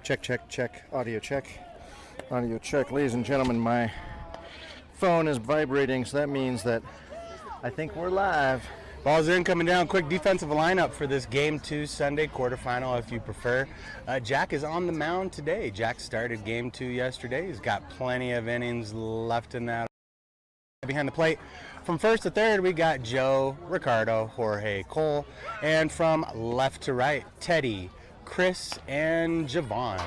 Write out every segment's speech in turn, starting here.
Check, check, check. Audio check. Audio check. Ladies and gentlemen, my phone is vibrating, so that means that I think we're live. Balls in, coming down. Quick defensive lineup for this Game 2 Sunday quarterfinal, if you prefer. Jack is on the mound today. Jack started Game 2 yesterday. He's got plenty of innings left in that. Behind the plate, from first to third, we got Joe, Ricardo, Jorge, Cole, and from left to right, Teddy, Chris, and Javon.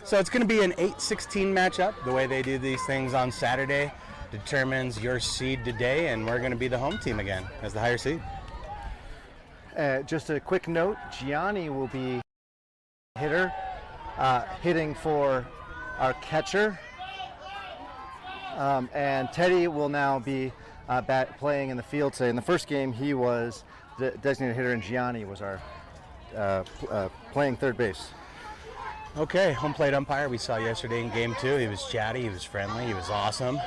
So it's going to be an 8-16 matchup. The way they do these things on Saturday determines your seed today, and we're going to be the home team again as the higher seed. Just a quick note, Gianni will be hitter, hitting for our catcher. And Teddy will now be playing in the field today. In the first game, he was the designated hitter, and Gianni was our playing third base. Okay, home plate umpire we saw yesterday in Game 2. He was chatty, he was friendly, he was awesome.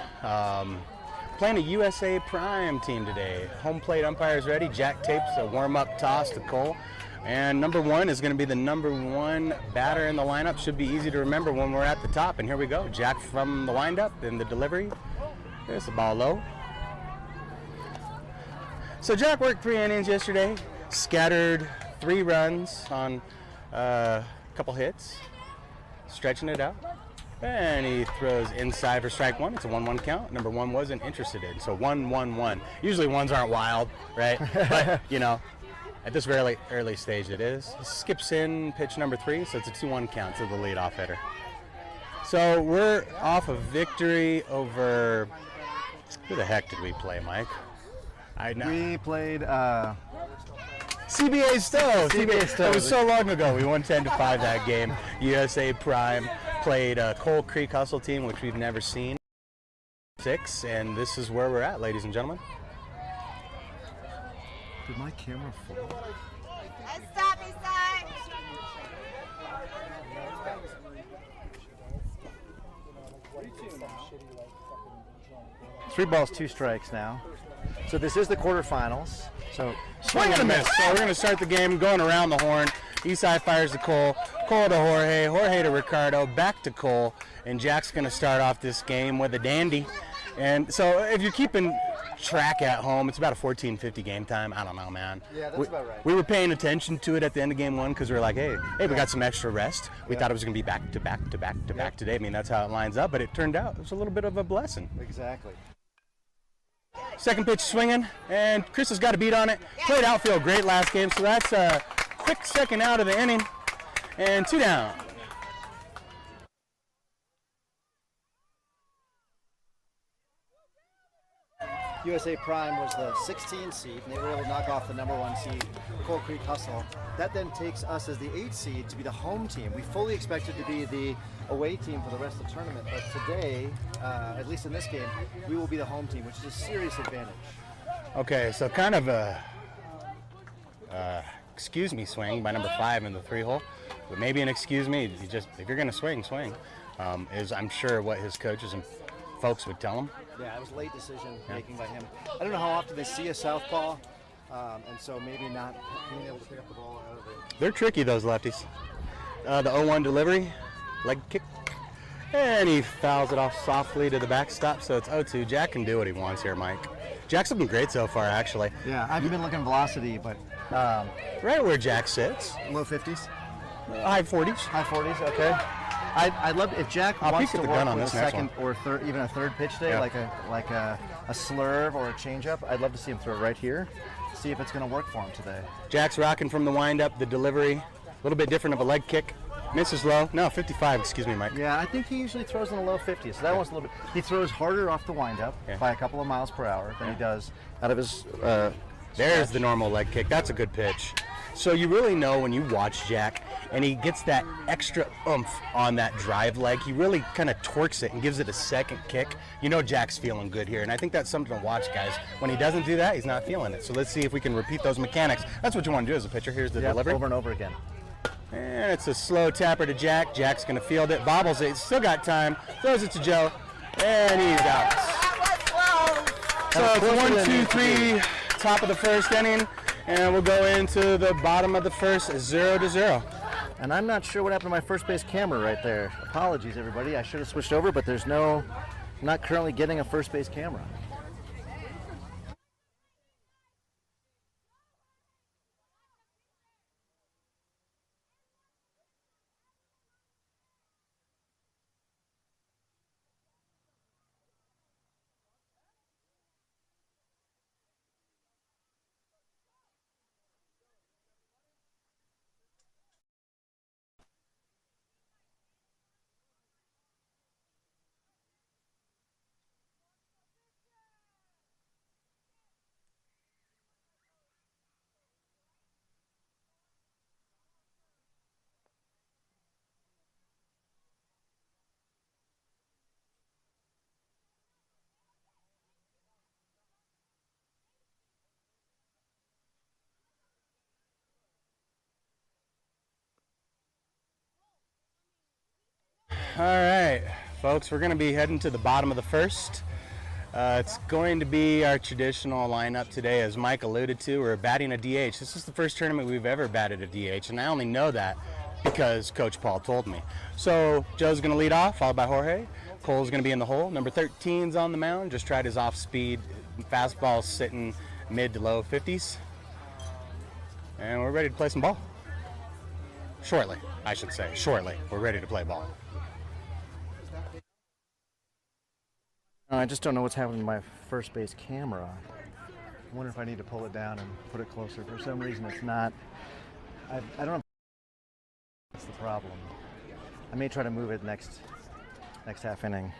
Playing a USA Prime team today. Home plate umpire is ready. Jack tapes a warm-up toss to Cole. And number one is going to be the number one batter in the lineup. Should be easy to remember when we're at the top. And here we go. Jack from the windup in the delivery. There's the ball low. So Jack worked 3 innings yesterday. Scattered 3 runs on a couple hits. Stretching it out. And he throws inside for strike 1. It's a 1-1 count. Number 1 wasn't interested in. So 1-1-1. Usually ones aren't wild, right? But, you know. At this very early stage it is. He skips in pitch number 3, so it's a 2-1 count to the leadoff hitter. So we're off a victory over, who the heck did we play, Mike? We played CBA Stowe. CBA Stowe. That was so long ago. We won 10-5 that game. USA Prime played Coal Creek Hustle team, which we've never seen. 6, and this is where we're at, ladies and gentlemen. Did my camera fall? Stop, side. 3 balls, 2 strikes now. So this is the quarterfinals. So Swing and a miss. So we're going to start the game going around the horn. Eastside fires to Cole. Cole to Jorge. Jorge to Ricardo. Back to Cole. And Jack's going to start off this game with a dandy. And so if you're keeping track at home, it's about a 14:50 game time. I don't know, man. Yeah, that's about right. We were paying attention to it at the end of game 1 because we were like, hey, we got some extra rest. We thought it was going to be back to back to back to back today. I mean, that's how it lines up, but it turned out it was a little bit of a blessing. Exactly. Second pitch swinging, and Chris has got a beat on it. Played outfield great last game, so that's a quick second out of the inning, and 2 down. USA Prime was the 16 seed, and they were able to knock off the number 1 seed, Coal Creek Hustle. That then takes us as the 8th seed to be the home team. We fully expected to be the away team for the rest of the tournament, but today, at least in this game, we will be the home team, which is a serious advantage. Okay, so kind of a excuse me swing by number 5 in the 3-hole, but maybe an excuse me. You just, if you're going to swing, is I'm sure what his coaches and folks would tell him. Yeah, it was late decision making by him. I don't know how often they see a southpaw, and so maybe not being able to pick up the ball out of it. They're tricky, those lefties. The 0-1 delivery, leg kick, and he fouls it off softly to the backstop, so it's 0-2. Jack can do what he wants here, Mike. Jack's looking great so far, actually. Yeah, I've been looking velocity, but Right where Jack sits. low 50s, High 40s. high 40s. Okay. I'd love if Jack I'll wants peek to at the gun work on with a this next second or third, even a third pitch today, Yeah. like a slurve or a changeup. I'd love to see him throw it right here. See if it's going to work for him today. Jack's rocking from the windup, the delivery. A little bit different of a leg kick. Misses low. No, 55, excuse me, Mike. Yeah, I think he usually throws in the low 50s. So that one's a little bit. He throws harder off the windup by a couple of miles per hour than he does out of his. There's the normal leg kick. That's a good pitch. So you really know when you watch Jack and he gets that extra oomph on that drive leg, he really kind of torques it and gives it a second kick. You know Jack's feeling good here, and I think that's something to watch, guys. When he doesn't do that, he's not feeling it. So let's see if we can repeat those mechanics. That's what you want to do as a pitcher. Here's the delivery. Over and over again. And it's a slow tapper to Jack. Jack's going to field it, bobbles it, still got time, throws it to Joe, and he's out. So it's 1-2-3, top of the first inning, and we'll go into the bottom of the first, 0-0. And I'm not sure what happened to my first base camera right there. Apologies, everybody. I should have switched over, but there's no, I'm not currently getting a first base camera. All right, folks, we're going to be heading to the bottom of the first. It's going to be our traditional lineup today, as Mike alluded to. We're batting a DH. This is the first tournament we've ever batted a DH, and I only know that because Coach Paul told me. So Joe's going to lead off, followed by Jorge. Cole's going to be in the hole. Number 13's on the mound. Just tried his off-speed fastball, sitting mid to low 50s. And we're ready to play some ball. Shortly, I should say. Shortly, we're ready to play ball. I just don't know what's happening to my first base camera. I wonder if I need to pull it down and put it closer. For some reason, it's not. I don't know. That's the problem. I may try to move it next half inning.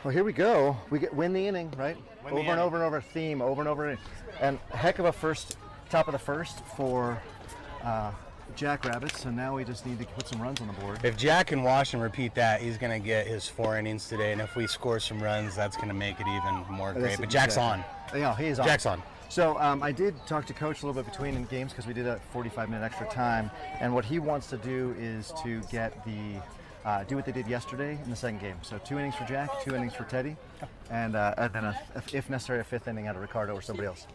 Well, here we go. We win the inning, right? Over and over. Theme over and over. And heck of a top of the first for Jackrabbits, so now we just need to put some runs on the board. If Jack can wash and repeat that, he's going to get his 4 innings today, and if we score some runs, that's going to make it even more great. But Jack's on. Yeah, he is on. Jack's on. So I did talk to Coach a little bit between games because we did a 45-minute extra time, and what he wants to do is to get do what they did yesterday in the second game. So 2 innings for Jack, 2 innings for Teddy, and then if necessary, a 5th inning out of Ricardo or somebody else.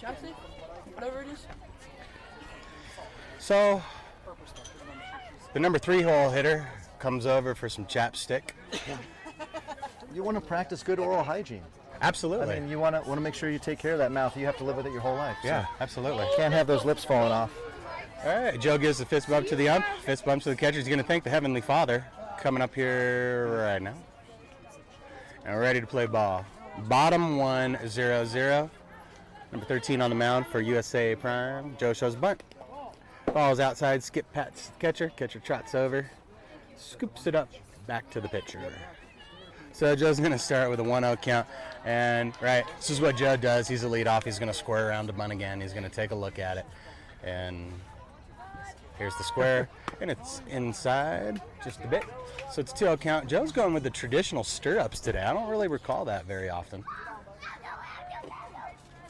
Chopstick, whatever it is. So, the number 3 hole hitter comes over for some chapstick. You want to practice good oral hygiene. Absolutely. I mean, you want to make sure you take care of that mouth. You have to live with it your whole life. Yeah, so absolutely. Can't have those lips falling off. All right, Joe gives the fist bump to the ump, fist bump to the catcher. He's going to thank the Heavenly Father coming up here right now. And we're ready to play ball. Bottom 1-0-0. Number 13 on the mound for USA Prime. Joe shows bunt. Ball's outside, skip pats the catcher. Catcher trots over, scoops it up back to the pitcher. So Joe's going to start with a 1-0 count. And, right, this is what Joe does. He's a leadoff. He's going to square around the bunt again. He's going to take a look at it. And here's the square. And it's inside just a bit. So it's a 2-0 count. Joe's going with the traditional stirrups today. I don't really recall that very often.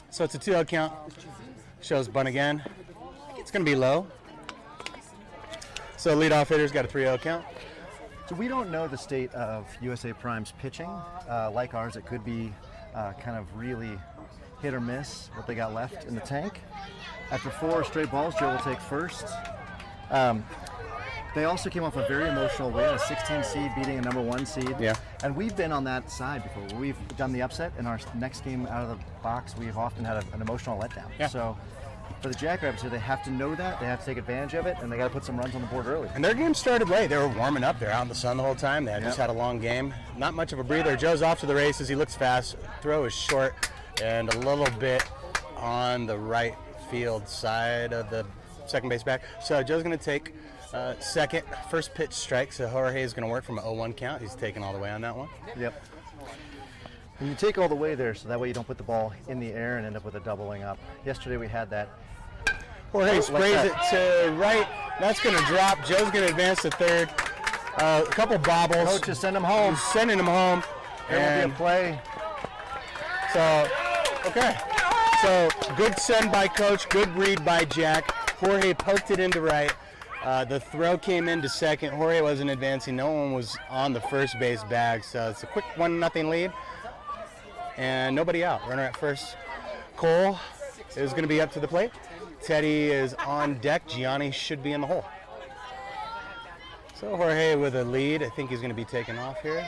So it's a 2-0 count. Shows bunt again. It's going to be low. So leadoff hitter's got a 3-0 count. So we don't know the state of USA Prime's pitching. Like ours, it could be kind of really hit or miss what they got left in the tank. After 4 straight balls, Joe will take first. They also came off a very emotional win, a 16 seed beating a number 1 seed. Yeah. And we've been on that side before. We've done the upset. In our next game out of the box, we've often had an emotional letdown. Yeah. So for the Jackrabbits here, they have to know that, they have to take advantage of it, and they got to put some runs on the board early. And their game started late. They were warming up. They're out in the sun the whole time. They had just had a long game. Not much of a breather. Joe's off to the races. He looks fast. Throw is short and a little bit on the right field side of the second base back. So Joe's going to take second. First pitch strike. So Jorge is going to work from an 0-1 count. He's taking all the way on that one. Yep. And you take all the way there, so that way you don't put the ball in the air and end up with a doubling up. Yesterday we had that. Jorge sprays it to right. That's going to drop. Joe's going to advance to third. A couple bobbles. Coach just send him home. He's sending him home. There will be a play. So, okay. So, good send by Coach. Good read by Jack. Jorge poked it into right. The throw came into second. Jorge wasn't advancing. No one was on the first base bag. So, it's a quick 1-0 lead. And nobody out. Runner at first. Cole is going to be up to the plate. Teddy is on deck. Gianni should be in the hole. So Jorge with a lead. I think he's going to be taken off here.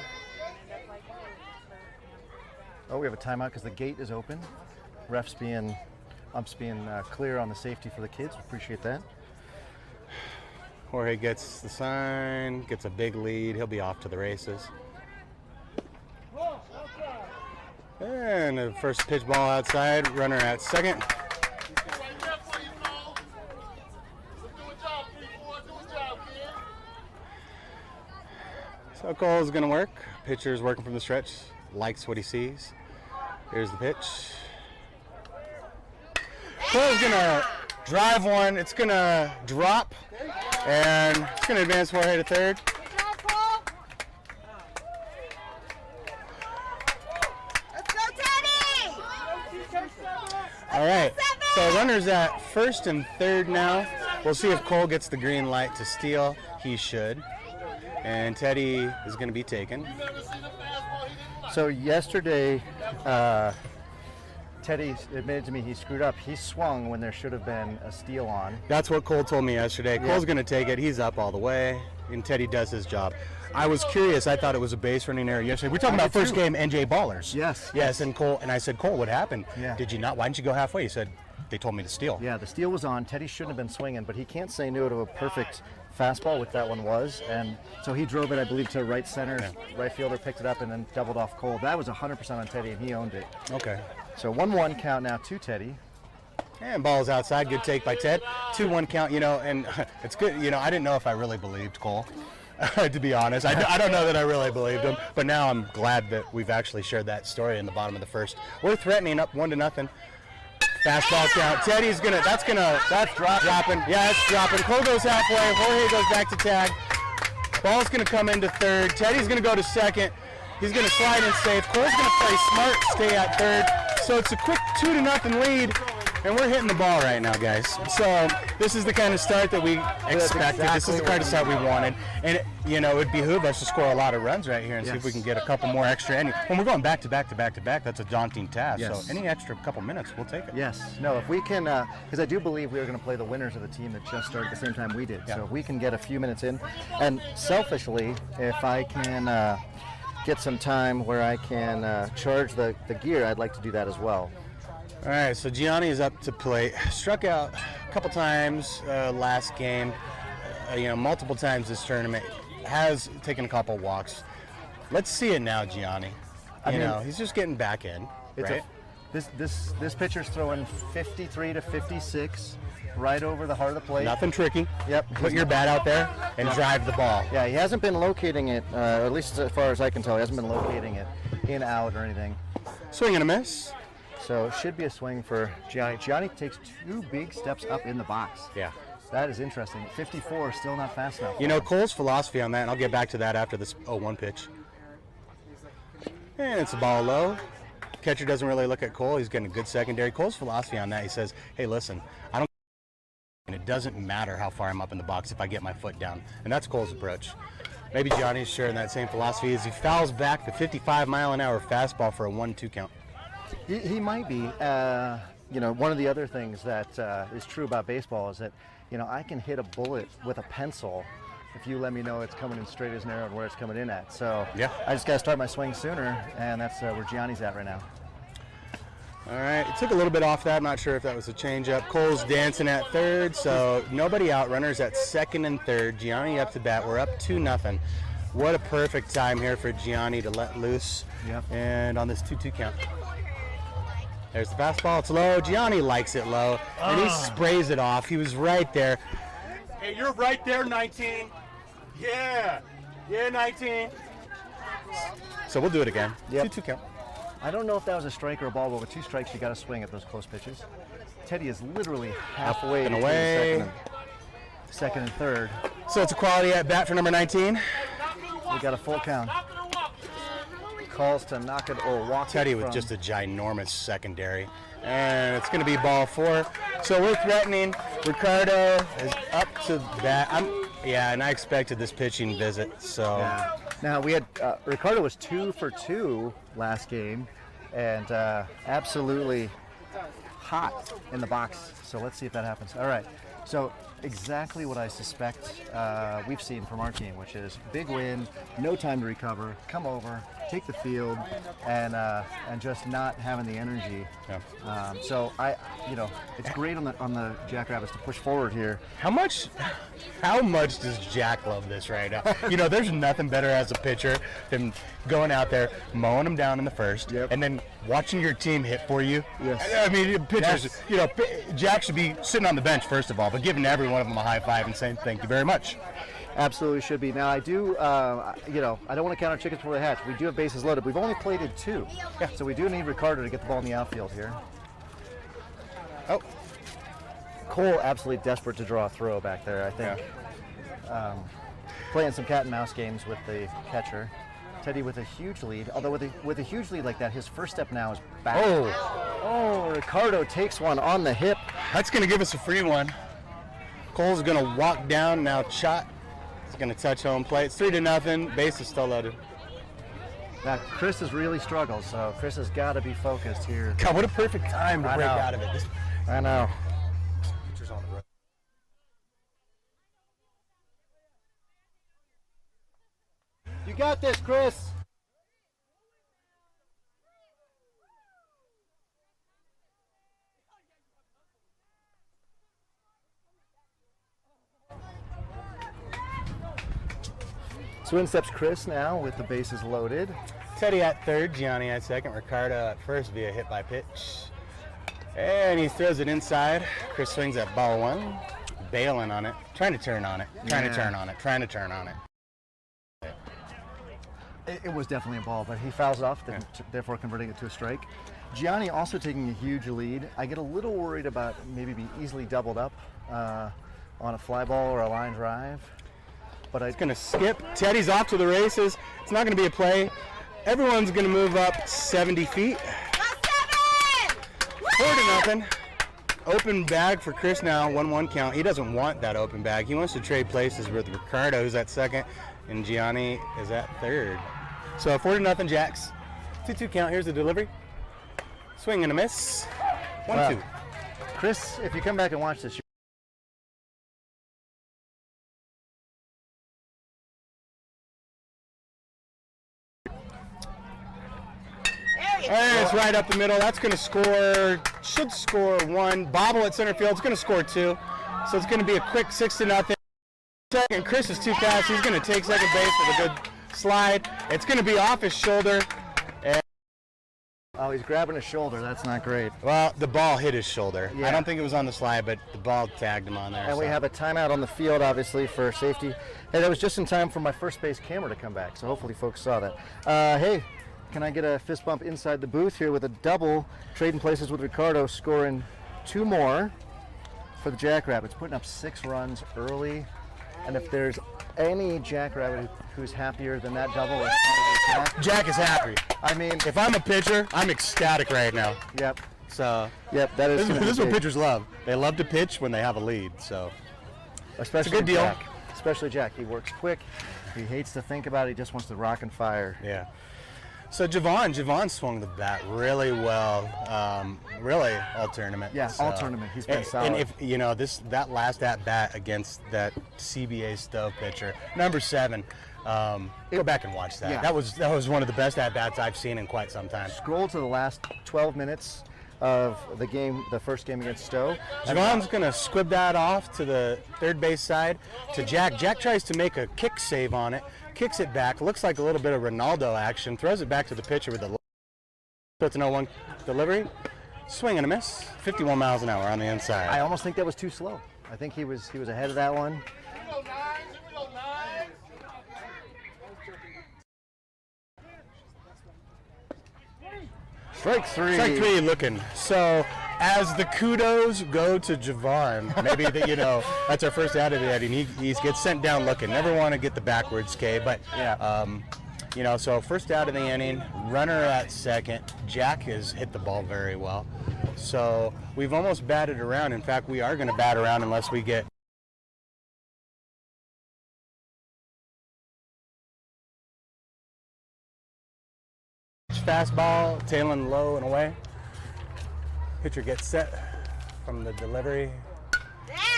Oh, we have a timeout because the gate is open. Umps being clear on the safety for the kids. Appreciate that. Jorge gets the sign, gets a big lead. He'll be off to the races. And the first pitch ball outside, runner at second. So Cole's going to work. Pitcher's working from the stretch, likes what he sees. Here's the pitch. Cole's going to drive one. It's going to drop, and it's going to advance Jorge to third. Let's go, Teddy! All right, so runners at first and third now. We'll see if Cole gets the green light to steal. He should. And Teddy is going to be taken. So yesterday, Teddy admitted to me he screwed up. He swung when there should have been a steal on. That's what Cole told me yesterday. Yeah. Cole's going to take it. He's up all the way, and Teddy does his job. I was curious. I thought it was a base running error yesterday. We're talking about first game NJ Ballers. Yes. Yes, and Cole, and I said, Cole, what happened? Yeah. Did you not? Why didn't you go halfway? He said, they told me to steal. Yeah, the steal was on. Teddy shouldn't have been swinging, but he can't say no to a perfect fastball, which that one was. And so he drove it, I believe, to right center. Yeah. Right fielder picked it up and then doubled off Cole. That was 100% on Teddy, and he owned it. Okay. So 1-1 count now to Teddy. And ball's outside. Good take by Ted. 2-1 count, and it's good. I didn't know if I really believed Cole, to be honest. I don't know that I really believed him, but now I'm glad that we've actually shared that story in the bottom of the first. We're threatening up 1-0. Fastball count. Teddy's that's dropping. Yeah, it's dropping. Cole goes halfway. Jorge goes back to tag. Ball's gonna come into third. Teddy's gonna go to second. He's gonna slide in safe. Cole's gonna play smart, stay at third. So it's a quick 2-0 lead, and we're hitting the ball right now, guys. So this is the kind of start that we expected. This is the kind of start we wanted, and it would behoove us to score a lot of runs right here and see if we can get a couple more extra innings. When we're going back to back to back to back, that's a daunting task. Yes. So any extra couple minutes, we'll take it. Yes. No, if we can, because I do believe we are going to play the winners of the team that just started at the same time we did. Yeah. So if we can get a few minutes in, and selfishly, if I can get some time where I can charge the gear, I'd like to do that as well. All right, so Gianni is up to plate. Struck out a couple times last game, multiple times this tournament. Has taken a couple walks. Let's see it now, Gianni. He's just getting back in, right? This pitcher's throwing 53 to 56 right over the heart of the plate. Nothing tricky. Yep. Put your bat out there and drive the ball. Yeah, he hasn't been locating it, at least as far as I can tell, he hasn't been locating it in, out, or anything. Swing and a miss. So it should be a swing for Gianni. Gianni takes 2 big steps up in the box. Yeah. That is interesting. 54, still not fast enough. Cole's philosophy on that, and I'll get back to that after this 0-1 pitch. And it's a ball low. Catcher doesn't really look at Cole. He's getting a good secondary. Cole's philosophy on that, he says, hey, listen, and it doesn't matter how far I'm up in the box if I get my foot down. And that's Cole's approach. Maybe Johnny's sharing that same philosophy as he fouls back the 55-mile-an-hour fastball for a 1-2 count. He might be. One of the other things that is true about baseball is that, I can hit a bullet with a pencil if you let me know it's coming in straight as narrow and where it's coming in at. So yeah. I just got to start my swing sooner, and that's where Gianni's at right now. All right, it took a little bit off that. I'm not sure if that was a changeup. Cole's dancing at third, so nobody out. Runners at second and third. Gianni up to bat. We're up 2-0. What a perfect time here for Gianni to let loose. Yep. And on this 2-2 count. There's the fastball. It's low. Gianni likes it low, and he sprays it off. He was right there. Hey, you're right there, 19. Yeah, 19. So we'll do it again. Yep. 2-2 count. I don't know if that was a strike or a ball, but with 2 strikes, you got to swing at those close pitches. Teddy is literally halfway and between away. second and third. So it's a quality at bat for number 19. We got a full count. Calls to knock it or walk it. Teddy with from just a ginormous secondary. And it's going to be ball 4. So we're threatening. Ricardo is up to bat. And I expected this pitching visit. So Yeah. Now we had Ricardo was 2 for 2 last game, and absolutely hot in the box. So let's see if that happens. All right. So exactly what I suspect we've seen from our team, which is big win, no time to recover, come over, take the field, and just not having the energy. Yeah. So it's great on the Jackrabbits to push forward here. How much does Jack love this right now? There's nothing better as a pitcher than going out there, mowing them down in the first, and then watching your team hit for you. Yes. I mean, pitchers, Jack should be sitting on the bench, first of all, but giving every one of them a high five and saying thank you very much. Absolutely should be. Now I do, I don't want to count our chickens before they hatch. We do have bases loaded. We've only plated 2, so we do need Ricardo to get the ball in the outfield here. Oh, Cole absolutely desperate to draw a throw back there. I think playing some cat and mouse games with the catcher. Teddy with a huge lead. Although with a huge lead like that, his first step now is back. Oh, Ricardo takes one on the hip. that's going to give us a free one. Cole's going to walk down now. Shot. He's going to touch home plate. It's 3-0. Base is still loaded. Now Chris has really struggled, so Chris has got to be focused here. God, what a perfect time to I break know. out of it. This I know. pitcher's on the road. You got this, Chris. So in steps Chris now with the bases loaded. Teddy at third, Gianni at second, Ricardo at first via hit by pitch. And he throws it inside. Chris swings at ball 1, bailing on it, trying to turn on it, trying to turn on it. It was definitely a ball, but he fouls it off, therefore converting it to a strike. Gianni also taking a huge lead. I get a little worried about maybe be easily doubled up on a fly ball or a line drive. But It's going to skip. Teddy's off to the races. It's not going to be a play. Everyone's going to move up 70 feet. 4-0. Open bag for Chris now, 1-1 count. He doesn't want that open bag. He wants to trade places with Ricardo, who's at second, and Gianni is at third. So 4-0 Jacks. 2-2 count. Here's the delivery. Swing and a miss. 1-2. Wow. Chris, if you come back and watch this, And it's right up the middle. That's going to score, should score 1. Bobble at center field. It's going to score 2. So it's going to be a quick 6-0. Second, Chris is too fast. He's going to take second base with a good slide. It's going to be off his shoulder. oh, he's grabbing his shoulder. That's not great. Well, the ball hit his shoulder. Yeah. I don't think it was on the slide, but the ball tagged him on there. And we so. have a timeout on the field, obviously, for safety. Hey, that was just in time for my first base camera to come back, so hopefully folks saw that. Hey, can I get a fist bump inside the booth here with a double, trading places with Ricardo, scoring 2 more for the Jackrabbits, putting up 6 runs early. And if there's any Jackrabbit who's happier than that double, it's probably Jack. Jack is happy. I mean, If I'm a pitcher, I'm ecstatic right now. yep, So that is. this gonna is be what big. pitchers love. They love to pitch when they have a lead. So Especially good deal. Jack. Especially Jack. He works quick. He hates to think about it. He just wants to rock and fire. yeah. So Javon swung the bat really well, really all tournament. Yeah, so, all tournament. He's been and, solid. And if that last at bat against that CBA Stowe pitcher, number 7, go back and watch that. Yeah. That was one of the best at bats I've seen in quite some time. Scroll to the last 12 minutes of the game, the first game against Stowe. Javon's gonna squib that off to the third base side to Jack. Jack tries to make a kick save on it, kicks it back, looks like a little bit of Ronaldo action, throws it back to the pitcher with the so it's an 0-1 delivery. Swing and a miss. 51 miles an hour on the inside. I almost think that was too slow. I think he was ahead of that one. Strike 3. Strike 3 looking. So as the kudos go to Javon, maybe that's our first out of the inning. He gets sent down looking. Never want to get the backwards K, but Yeah. so first out of the inning, runner at second. Jack has hit the ball very well. So we've almost batted around. In fact, we are going to bat around unless we get fastball, tailing low and away. Pitcher gets set from the delivery.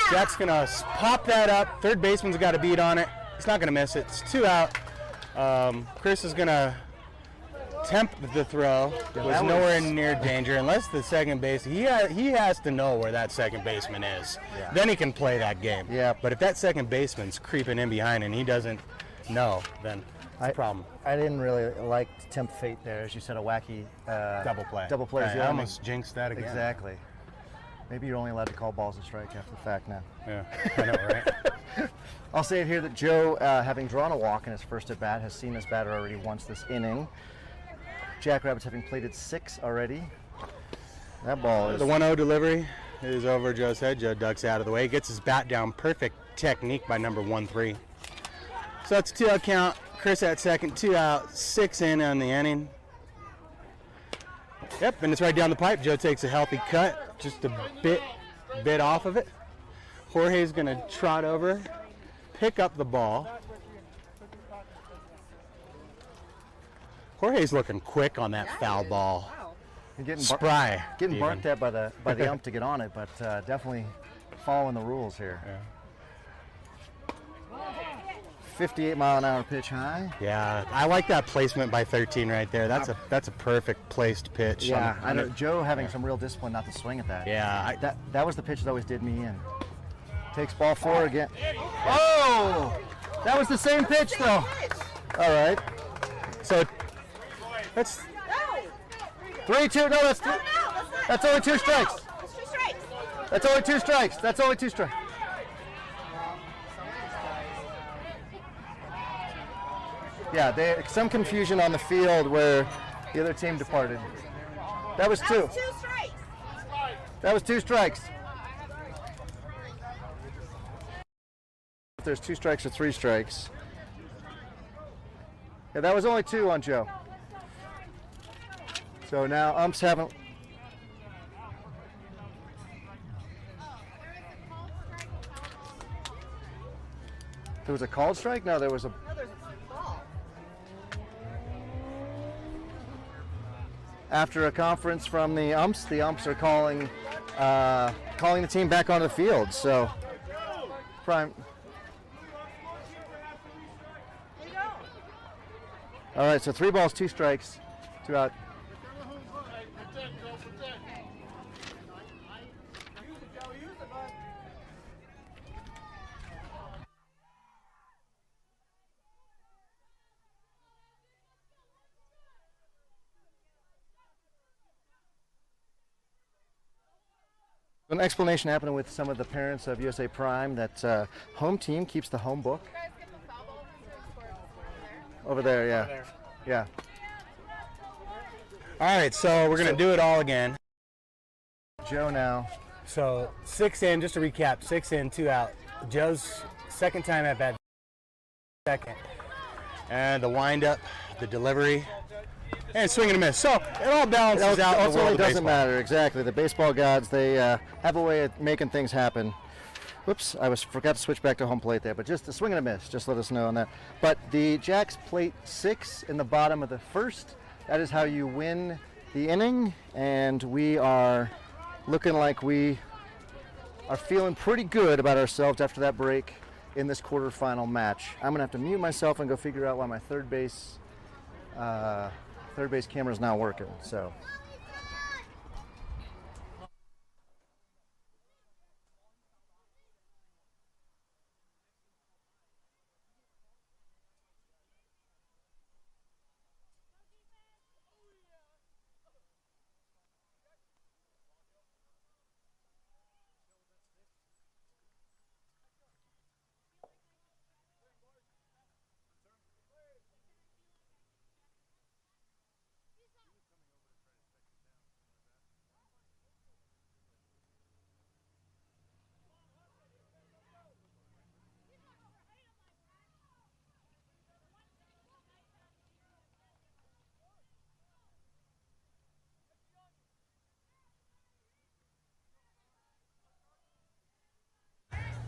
Jack's gonna pop that up. Third baseman's got a beat on it. He's not gonna miss it. It's 2 out. Chris is gonna tempt the throw. Was nowhere near danger unless the second base. He has to know where that second baseman is. Yeah. Then he can play that game. Yeah. But if that second baseman's creeping in behind and he doesn't know, then it's a problem. I didn't really like to tempt fate there, as you said, a wacky Double play. Double play. I almost jinxed that again. Exactly. Maybe you're only allowed to call balls a strike after the fact now. Yeah, I know, right? I'll say it here that Joe, having drawn a walk in his first at bat, has seen this batter already once this inning. Jackrabbits having plated 6 already. That ball is The 1-0 delivery is over Joe's head. Joe ducks out of the way. Gets his bat down. Perfect technique by number 1-3. So it's a 2-out count. Chris at second, 2 out, 6 in on the inning. Yep, and it's right down the pipe. Joe takes a healthy cut, just a bit off of it. Jorge's gonna trot over, pick up the ball. Jorge's looking quick on that foul ball. You're getting Spry. getting even. barked at by the ump to get on it, but definitely following the rules here. Yeah. 58-mile-an-hour pitch high. Yeah, I like that placement by 13 right there. That's a perfect placed pitch. Yeah, I know Joe having some real discipline not to swing at that. Yeah, That was the pitch that always did me in. Takes ball 4 again. Oh! That was the same pitch though. All right. so that's 3-2. No, that's only 2 strikes. That's 2 strikes. That's only 2 strikes. That's only 2 strikes. Yeah, some confusion on the field where the other team departed. That was 2. That's 2 strikes. That was 2 strikes. If there's 2 strikes or 3 strikes. Yeah, that was only 2 on Joe. So now umps haven't. There was a called strike? No, there was a. No, there's a ball. After a conference from the umps are calling the team back onto the field. So, prime. All right, so 3 balls, 2 strikes, 2 out. An explanation happening with some of the parents of USA Prime that home team keeps the home book. Over there, yeah. Yeah. all right. So we're gonna do it all again. Joe now. So 6 in, just to recap, 6 in, 2 out. Joe's second time at bat, second. And the windup, the delivery, and swing and a miss. So it all balances out in the world Ultimately of doesn't baseball. matter, exactly. The baseball gods, they have a way of making things happen. Whoops, forgot to switch back to home plate there, but just a swing and a miss, just let us know on that. But the Jacks plate 6 in the bottom of the first. That is how you win the inning, and we are looking like we are feeling pretty good about ourselves after that break in this quarterfinal match. I'm gonna have to mute myself and go figure out why my third base camera is not working. So.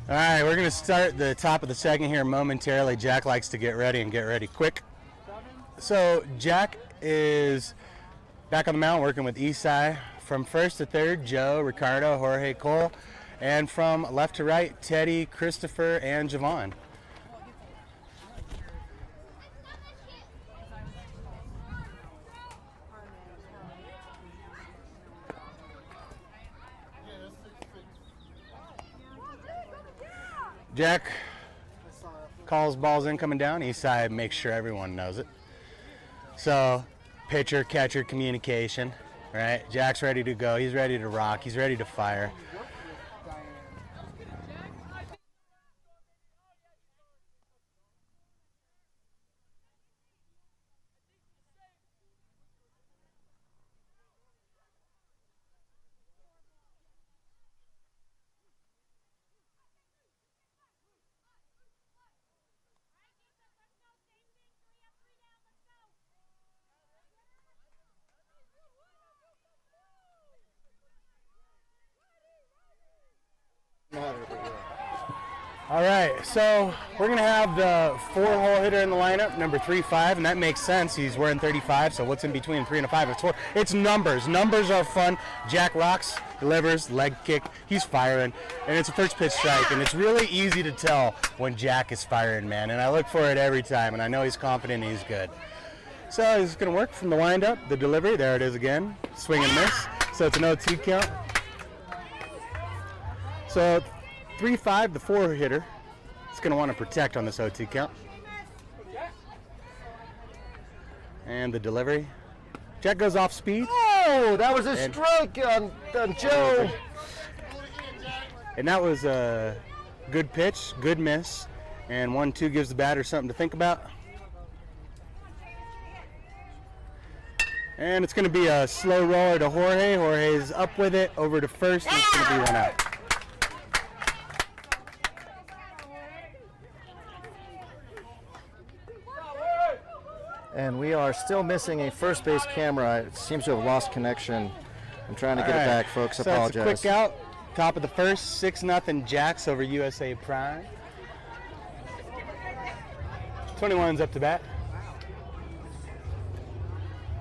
All right, we're going to start the top of the second here momentarily. Jack likes to get ready quick. So Jack is back on the mound working with Isai From first to third, Joe, Ricardo, Jorge, Cole. And from left to right, Teddy, Christopher, and Javon. Jack calls balls in coming down. East side makes sure everyone knows it. So, pitcher, catcher, communication, right? Jack's ready to go. He's ready to rock. He's ready to fire. All right, so we're going to have the 4-hole hitter in the lineup, number 3-5, and that makes sense. He's wearing 35, so what's in between 3 and a 5? It's 4. It's numbers. Numbers are fun. Jack rocks, delivers, leg kick. He's firing, and it's a first pitch strike, and it's really easy to tell when Jack is firing, man, and I look for it every time, and I know he's confident and he's good. So he's going to work from the windup, the delivery. There it is again. Swing and miss. So it's an 0-2 count. So 3-5, the 4 hitter, is going to want to protect on this 0-2 count. And the delivery. Jack goes off speed. Oh, that was a strike on Joe. And that was a good pitch, good miss. And 1-2 gives the batter something to think about. And it's going to be a slow roller to Jorge. Jorge's up with it, over to first, and it's going to be 1 out. And we are still missing a first base camera. It seems to have lost connection. I'm trying to get it back, folks. So Apologize. it's a quick out. Top of the first, 6-0 Jacks over USA Prime. 21's up to bat.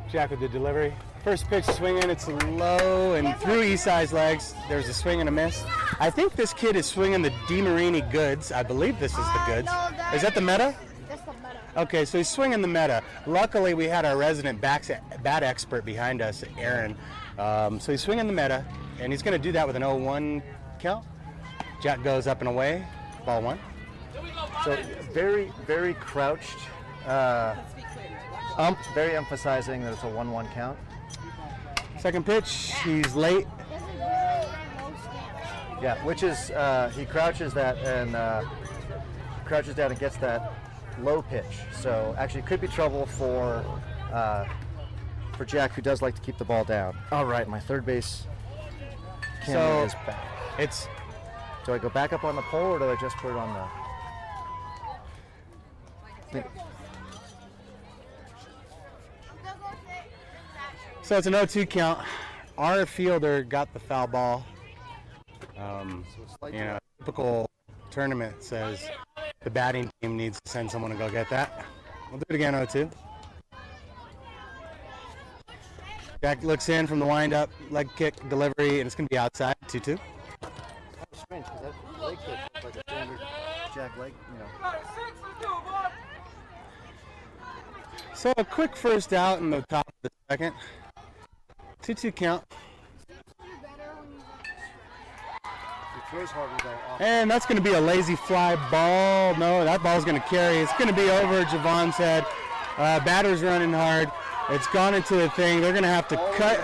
Jack with the delivery. First pitch swinging, it's low and through Eastside's legs. There's a swing and a miss. I think this kid is swinging the DeMarini Goods. I believe this is the Goods. Is that the Meta? That's the meta. Okay, so he's swinging the Meta. Luckily, we had our resident bat expert behind us, Aaron. So he's swinging the Meta, and he's going to do that with an 0-1 count. Jack goes up and away, ball 1. So very, very crouched. Very emphasizing that it's a 1-1 count. Second pitch, he's late. Yeah, which is he crouches that and crouches down and gets that low pitch. So actually, could be trouble for Jack, who does like to keep the ball down. All right, my third base camera is back. It's Do I go back up on the pole, or do I just put it on the? So it's an 0-2 count. Our fielder got the foul ball. Typical tournament says the batting team needs to send someone to go get that. We'll do it again, 0-2. Jack looks in from the windup, leg kick, delivery, and it's going to be outside, 2-2. Oh, strange, because that leg kick looked like a standard Jack leg, So a quick first out in the top of the second. 2-2 count. And that's going to be a lazy fly ball. No, that ball's going to carry. It's going to be over Javon's head. Batter's running hard. It's gone into the thing. They're going to have to cut.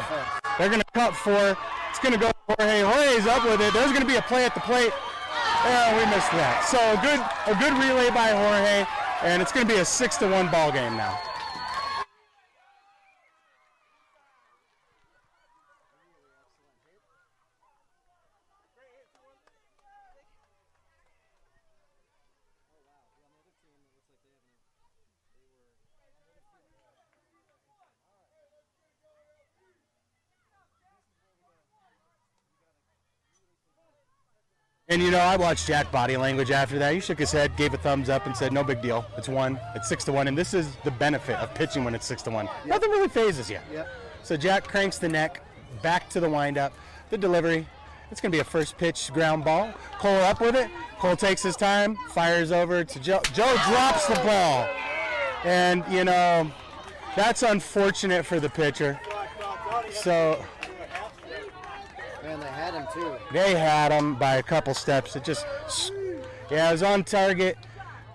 They're going to cut 4. It's going to go Jorge. Jorge's up with it. There's going to be a play at the plate. We missed that. So a good relay by Jorge, and it's going to be a 6-1 ball game now. And I watched Jack body language after that. He shook his head, gave a thumbs up, and said, "No big deal. It's 1. It's 6-1." And this is the benefit of pitching when it's 6-1. Nothing really phases you. Yep. So Jack cranks the neck, back to the windup, the delivery. It's going to be a first pitch ground ball. Cole up with it. Cole takes his time, fires over to Joe. Joe drops the ball. And, you know, that's unfortunate for the pitcher. So Man, they had him too. they had him by a couple steps. It just, yeah, it was on target.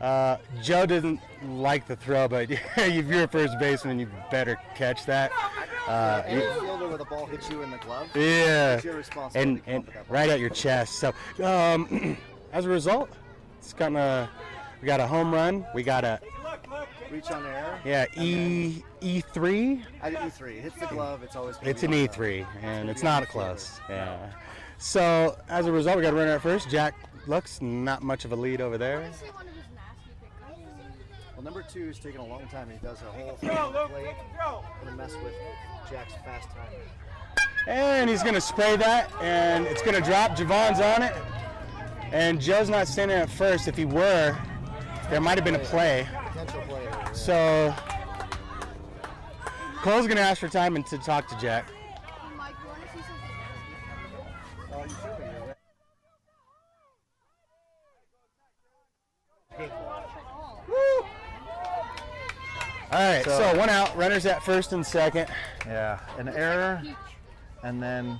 Joe didn't like the throw, but if you're a first baseman, you better catch that. Any fielder where the ball hits you in the glove, Yeah, it's your responsibility to come and up with that ball. right at your chest. So, as a result, we got a home run. We got a Reach on air. E3. I did E3. Hits the glove. It's always. gonna It's be an on the- E3, and it's be on not the close. Yeah. So as a result, we got a runner at first. Jack looks not much of a lead over there. Well, number 2 is taking a long time. He does a whole thing on the plate. Gonna mess with Jack's fast timing. And he's going to spray that, and it's going to drop. Javon's on it. And Joe's not standing at first. If he were, there might have been a play. Potential player. Yeah. So Cole's going to ask for time and to talk to Jack. Oh, you should be. You're right. All right, So- so 1 out. Runners at first and second. Yeah, an error, and then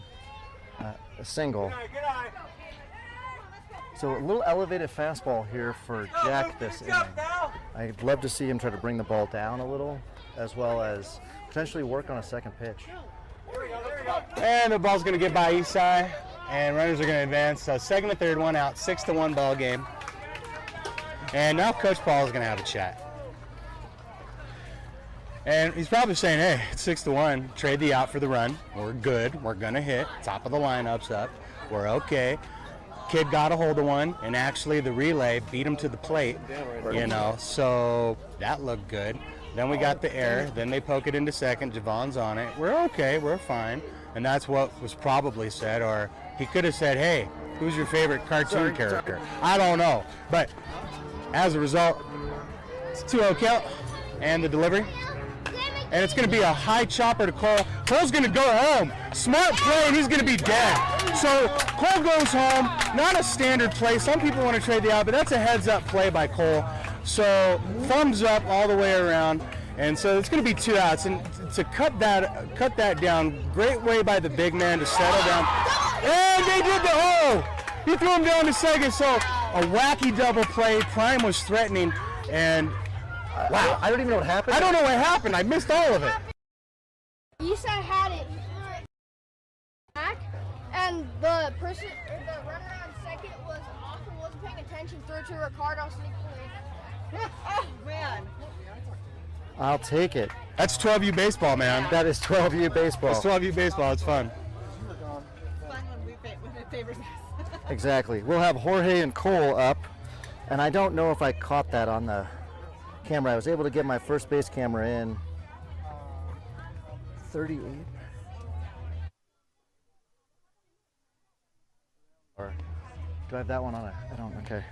a single. So a little elevated fastball here for Jack this inning. I'd love to see him try to bring the ball down a little, as well as potentially work on a second pitch. And the ball's going to get by Eastside, and runners are going to advance. So second and third, 1 out, 6-1 ball game. And now Coach Paul is going to have a chat. And he's probably saying, hey, it's 6-1. Trade the out for the run. We're good. We're going to hit. Top of the lineup's up. We're okay. Kid got a hold of one, and actually the relay beat him to the plate. You know, so that looked good. Then we got the error. Then they poke it into second. Javon's on it. We're okay. We're fine. And that's what was probably said. Or he could have said, hey, who's your favorite cartoon character? I don't know. But as a result, it's a 2-0 count. And the delivery. And it's going to be a high chopper to Cole. Cole's going to go home. Smart play, and he's going to be dead. So Cole goes home. Not a standard play. Some people want to trade the out, but that's a heads-up play by Cole. So thumbs up all the way around. And so it's going to be 2 outs. And to cut that down, great way by the big man to settle down. And they did he threw him down to second. So a wacky double play. Prime was threatening, and Wow, I don't even know what happened. I don't know what happened. I missed all of it. Issa had it back, and the person, or the runner on second was off and wasn't paying attention. Threw it to Ricardo sneakily. Oh, man. I'll take it. That's 12U baseball, man. That is 12U baseball. That's 12U baseball. It's fun. Fun when it favors us. Exactly. We'll have Jorge and Cole up, and I don't know if I caught that on the camera. I was able to get my first base camera in. 38. Or do I have that one on it? I don't. Okay.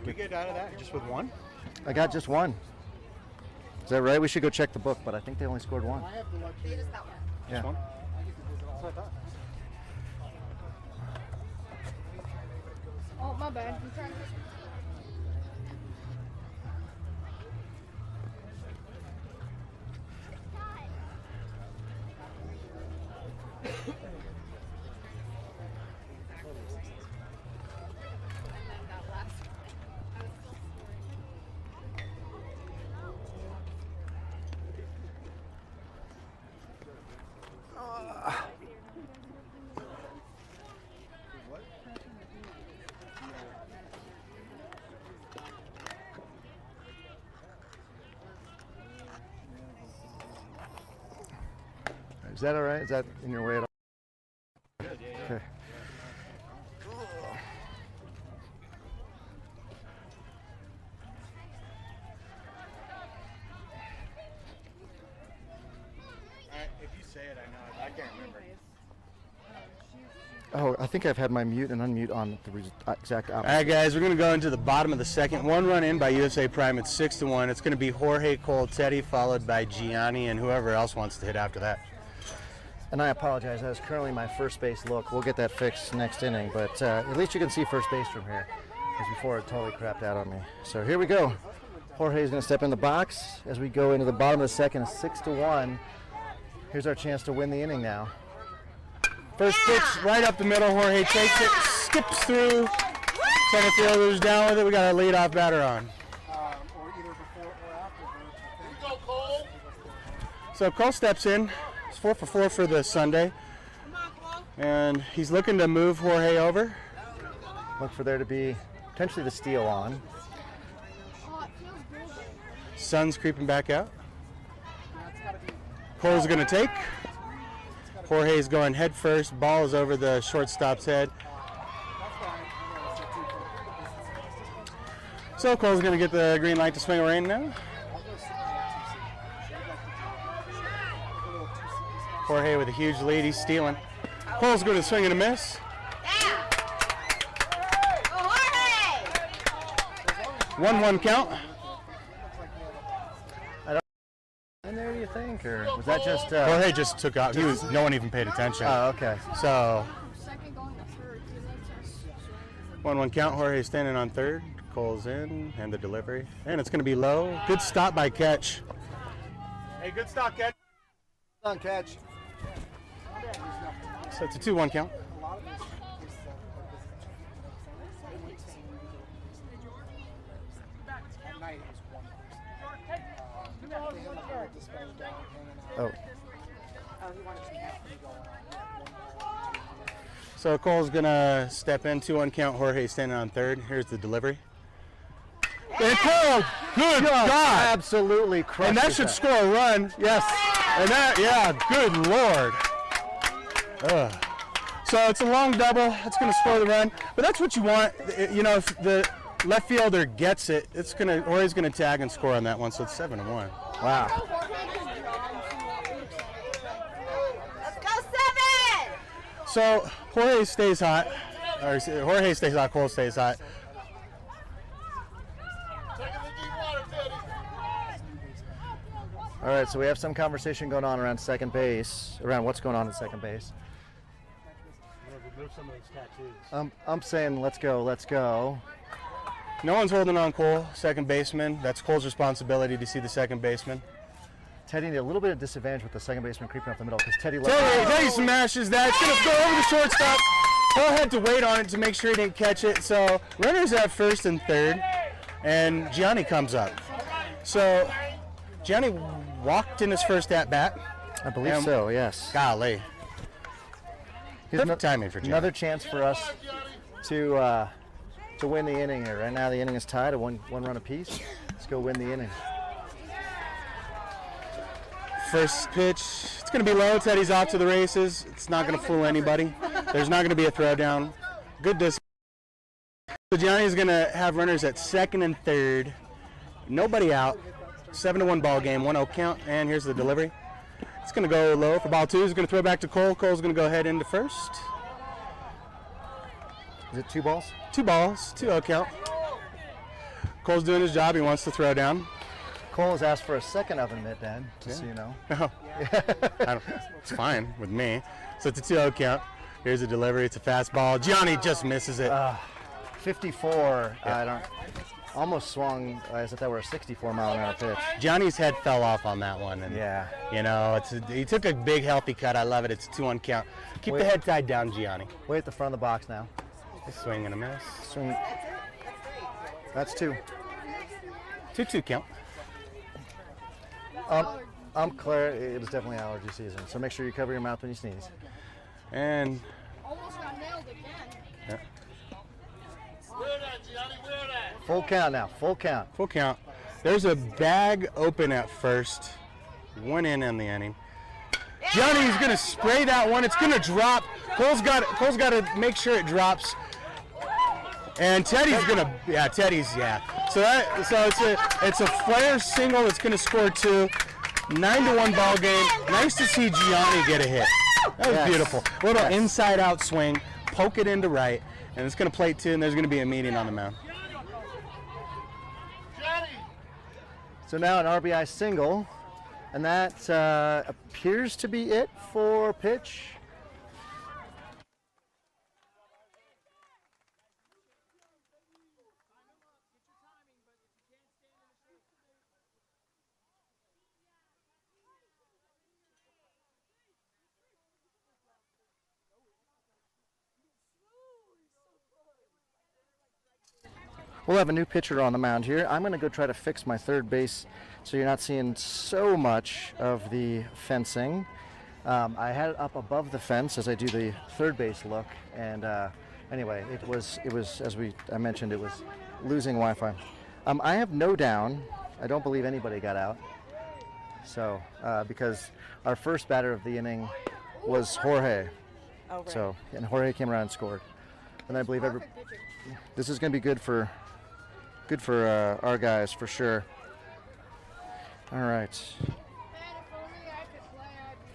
We get out of that just with one? I got just one. Is that right? We should go check the book, but I think they only scored one. Yeah. One? Oh, my bad. I'm trying to. Is that all right? Is that in your way at all? Okay. If you say it, I know it. I can't remember. Oh, I think I've had my mute and unmute on the exact opposite. All right, guys, we're going to go into the bottom of the second. One run in by USA Prime. It's 6-1. It's going to be Jorge, Cole, Teddy, followed by Gianni, and whoever else wants to hit after that. And I apologize. That is currently my first base look. We'll get that fixed next inning, but at least you can see first base from here, because before it totally crapped out on me. So here we go. Jorge is going to step in the box as we go into the bottom of the second. 6-1. Here's our chance to win the inning now. First pitch right up the middle. Jorge takes it, skips through. Center fielder's down with it. We got a leadoff batter on. So Cole steps in. He's 4 for 4 for the Sunday. And he's looking to move Jorge over. Look for there to be potentially the steal on. Sun's creeping back out. Cole's going to take. Jorge's going head first. Ball is over the shortstop's head. So Cole's going to get the green light to swing a rain now. Jorge with a huge lead. He's stealing. Cole's going to swing and a miss. Yeah. Go Jorge! 1-1 count. And there, you think, or was that just? Jorge just took out. No one even paid attention. Oh, okay. So Second going to third. 1-1 count. Jorge standing on third. Cole's in, and the delivery, and it's going to be low. Good stop by Catch. Hey, good stop, Catch. On catch. So it's a 2-1 count. Oh, So Cole's gonna step in, 2-1 count. Jorge standing on third. Here's the delivery. And Cole, good God! absolutely crushed. And that it. should score a run. Yes. And that, yeah, good Lord. Ugh. So it's a long double. It's gonna score the run. But that's what you want. You know, if the left fielder gets it, it's gonna, Jorge's gonna tag and score on that one. So it's 7-1. Wow. Let's go 7! So Jorge stays hot. Or Jorge stays hot. Cole stays hot. All right, so we have some conversation going on around second base, around what's going on at second base. I'm saying let's go, let's go. No one's holding on Cole, second baseman. That's Cole's responsibility to see the second baseman. Teddy a little bit of disadvantage with the second baseman creeping up the middle because Teddy. Teddy smashes that. It's going to go over the shortstop. Cole had to wait on it to make sure he didn't catch it. So runners at first and third, and Gianni comes up. So Gianni walked in his first at bat. I believe so. Yes. Golly. Here's Perfect timing for Gianni. another chance for us to win the inning here. Right now the inning is tied at one run apiece. Let's go win the inning. First pitch, it's going to be low. Teddy's off to the races. It's not going to fool anybody. There's not going to be a throw down. Good distance. So Gianni's going to have runners at second and third. Nobody out. 7-1 ball game, 1-0 count, and here's the delivery. It's going to go low for ball 2. He's going to throw back to Cole. Cole's going to go ahead into first. Is it 2 balls? 2 balls, 2-0 count. Cole's doing his job. He wants to throw down. Cole has asked for a second oven mitt, Dan, just so you know. It's fine with me. So it's a 2-0 count. Here's the delivery. It's a fastball. Gianni just misses it. 54. Yeah. I don't. Almost swung as if that were a 64-mile-an-hour pitch. Johnny's head fell off on that one. And, Yeah. you know, he took a big, healthy cut. I love it. It's a 2-1 count. Keep the head tied down, Gianni. Way at the front of the box now. Swing and a miss. Swing. That's 2. 2-2 count. I'm clear. It is definitely allergy season, so make sure you cover your mouth when you sneeze. And Almost got nailed again. yeah, Full count now. Full count. full count. There's a bag open at first. 1 in the inning. Johnny's gonna spray that one. It's gonna drop. Cole's got to make sure it drops. And Teddy's gonna, So it's a flare single that's gonna score 2. 9-1 ball game. Nice to see Gianni get a hit. That was Yes. beautiful. A little Yes. inside out swing. poke it into right, and it's going to plate 2, and there's going to be a meeting on the mound. So now an RBI single, and that appears to be it for pitch. We'll have a new pitcher on the mound here. I'm going to go try to fix my third base so you're not seeing so much of the fencing. I had it up above the fence as I do the third base look, and anyway, it was as I mentioned, it was losing Wi-Fi. I have no down. I don't believe anybody got out. So because our first batter of the inning was Jorge. Oh, right. So and Jorge came around and scored, and I believe this is going to be good for our guys for sure. All right. Man, if only I could play, I'd be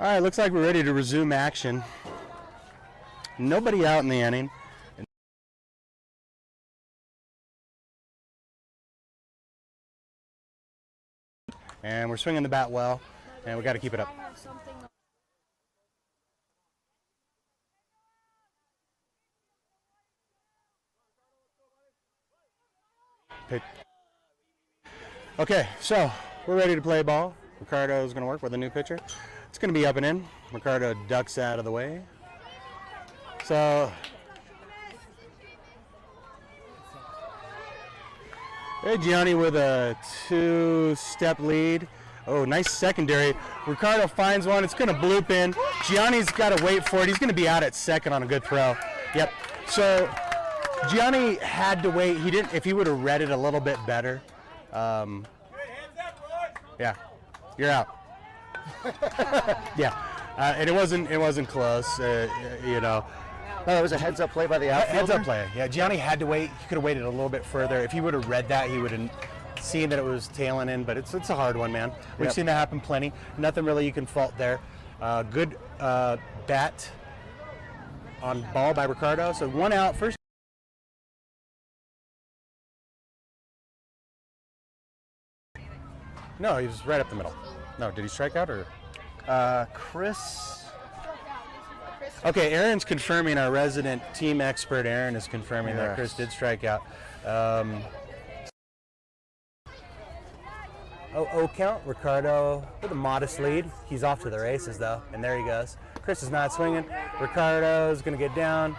All right, looks like we're ready to resume action. Nobody out in the inning. And we're swinging the bat well, and we got to keep it up. I have something. Pitch. Okay, so we're ready to play ball. Ricardo's going to work with a new pitcher. It's going to be up and in. Ricardo ducks out of the way. So, hey, Gianni with a 2-step lead. Oh, nice secondary. Ricardo finds one. It's going to bloop in. Gianni's got to wait for it. He's going to be out at second on a good throw. Yep. So Gianni had to wait. He didn't. If he would have read it a little bit better. Yeah, you're out. Yeah, and it wasn't close. You know. Oh, it was a heads-up play by the outfielder? Heads-up play. Yeah, Gianni had to wait. He could have waited a little bit further. If he would have read that, he would have seen that it was tailing in. But it's a hard one, man. We've seen that happen plenty. Nothing really you can fault there. Good bat on ball by Ricardo. So 1 out. First. No, he was right up the middle. No, did he strike out or? Chris. Okay, Aaron's confirming. Our resident team expert, Aaron, is confirming that Chris did strike out. Count. Ricardo with a modest lead. He's off to the races, though, and there he goes. Chris is not swinging. Ricardo's going to get down.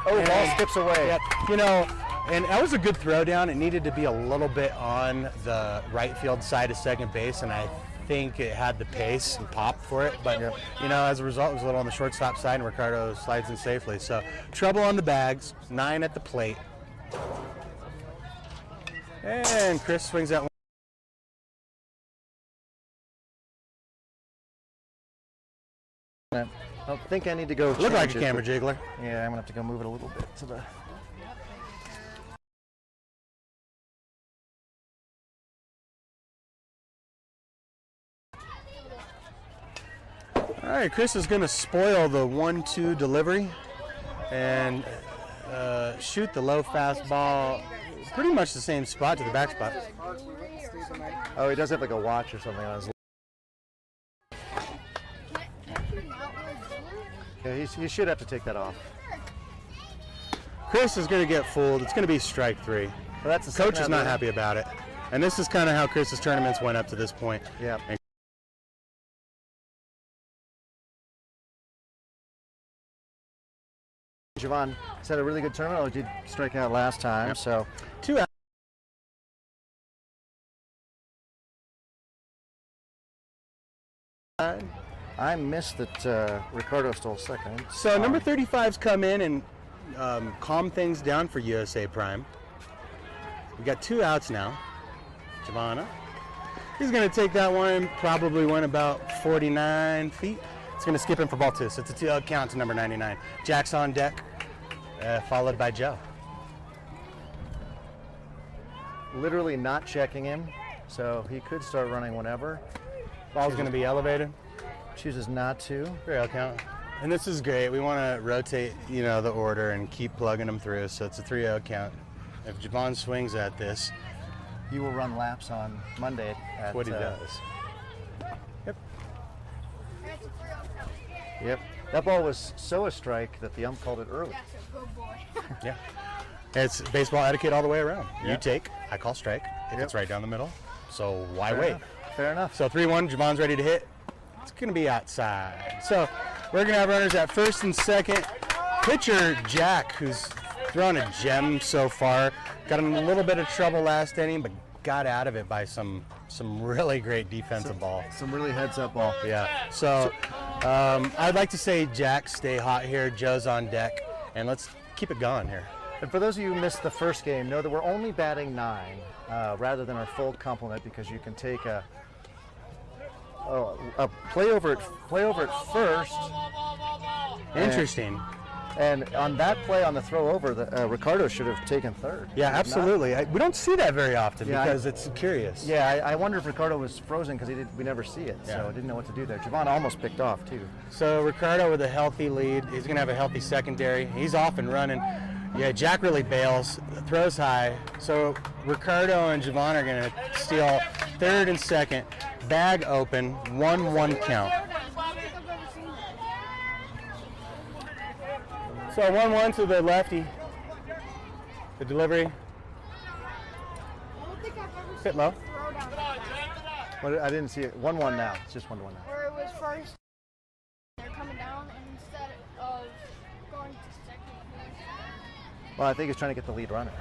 Oh, the ball skips away. Yep. You know, and that was a good throw down. It needed to be a little bit on the right field side of second base, and I think it had the pace and pop for it. But, you know, as a result, it was a little on the shortstop side, and Ricardo slides in safely. So, trouble on the bags, 9 at the plate. And Chris swings that one. I don't think I need to go. Look like change a it, camera but- jiggler. Yeah, I'm gonna have to go move it a little bit to the. All right, Chris is going to spoil the 1-2 delivery and shoot the low fastball pretty much the same spot to the back spot. Oh, he does have like a watch or something on his. Yeah, he should have to take that off. Chris is going to get fooled. It's going to be strike 3. Well, that's the Coach second is not out happy about it. And this is kind of how Chris's tournaments went up to this point. Yeah. And Javon has had a really good tournament. Oh, he did strike out last time, Yep. so 2 out. I missed that Ricardo stole second. So number 35's come in and calm things down for USA Prime. We got 2 outs now. Giovanna. He's going to take that one, probably went about 49 feet. It's going to skip him for ball 2, so it's a 2-out count to number 99. Jack's on deck, followed by Joe. Literally not checking him, so he could start running whenever. Ball's going to be elevated. Chooses not to. 3-out count. And this is great. We want to rotate, the order and keep plugging them through, so it's a 3-out count. If Javon swings at this, He will run laps on Monday. At, that's what he does. Yep. Yep. That ball was so a strike that the ump called it early. That's a good boy. Yeah. It's baseball etiquette all the way around. Yeah. You take, I call strike. If Yep. it's right down the middle. So why Fair wait? enough. Fair enough. So 3-1, Javon's ready to hit. It's going to be outside. So we're going to have runners at first and second. Pitcher Jack, who's thrown a gem so far, got in a little bit of trouble last inning, but got out of it by some really great defensive ball. Some really heads-up ball. Yeah. So I'd like to say Jack, stay hot here. Joe's on deck, and let's keep it going here. And for those of you who missed the first game, know that we're only batting 9 rather than our full complement, because you can take a play over at first. Interesting. And on that play on the throw over, Ricardo should have taken third. Yeah, He did not. absolutely. We don't see that very often Yeah, because it's curious. Yeah, I wonder if Ricardo was frozen because we never see it, Yeah. so I didn't know what to do there. Javon almost picked off too. So Ricardo with a healthy lead. He's going to have a healthy secondary. He's off and running. Yeah, Jack really bails, throws high. So Ricardo and Javon are going to steal third and second. Bag open, 1-1 count. So 1-1 to the lefty. The delivery, I don't think I've ever bit seen low. a throw down like that, But I didn't see it. 1-1 now. It's just 1-1 now. where it was first. They're coming down, and instead of going to second, Well, I think he's trying to get the lead runner.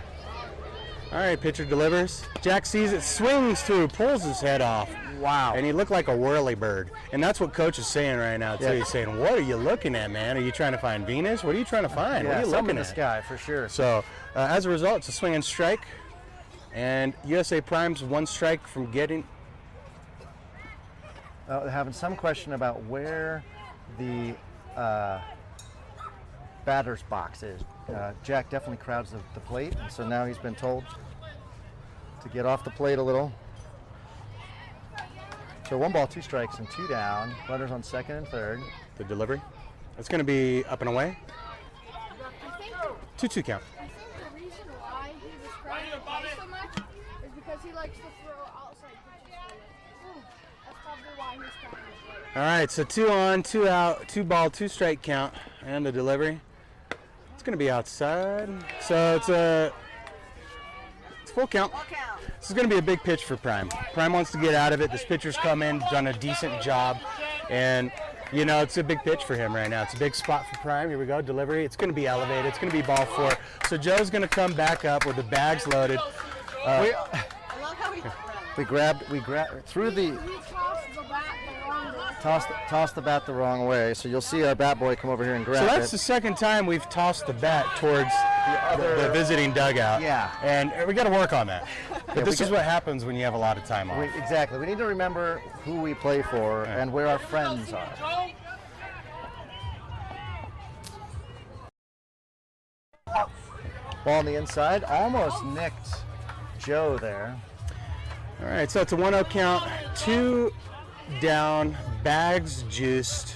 All right, pitcher delivers. Jack sees it, swings through, pulls his head off. Wow. And he looked like a whirly bird. And that's what Coach is saying right now, too. Yeah. He's saying, what are you looking at, man? Are you trying to find Venus? What are you trying to find? What are you something looking in the at? sky for sure. So, as a result, it's a swing and strike. And USA Prime's 1 strike from getting... Having some question about where the batter's box is. Jack definitely crowds the plate, and so now he's been told to get off the plate a little. So 1 ball, 2 strikes, and 2 down. Runners on second and third. The delivery. It's going to be up and away. I think 2-2 count. I think the reason why he was crowding the plate so much is because he likes to throw outside pitches. That's probably why he's crowding the plate. All right, so 2 on, 2 out, 2 ball, 2 strike count. And the delivery. It's going to be outside. So it's full count. This is going to be a big pitch for Prime. Prime wants to get out of it. This pitcher's come in, done a decent job. And, it's a big pitch for him right now. It's a big spot for Prime. Here we go, delivery. It's going to be elevated. It's going to be ball 4. So Joe's going to come back up with the bags loaded. I love how he We grabbed through the He tossed the bat the wrong way. tossed the bat the wrong way. So you'll see our bat boy come over here and grab So that's it. the second time we've tossed the bat towards the visiting dugout. Yeah. And we got to work on that. But Yeah, this we is got- what happens when you have a lot of time off. Exactly. We need to remember who we play for and where our friends are. Ball on the inside, almost nicked Joe there. All right, so it's a 1-0 count. 2 down, bags juiced.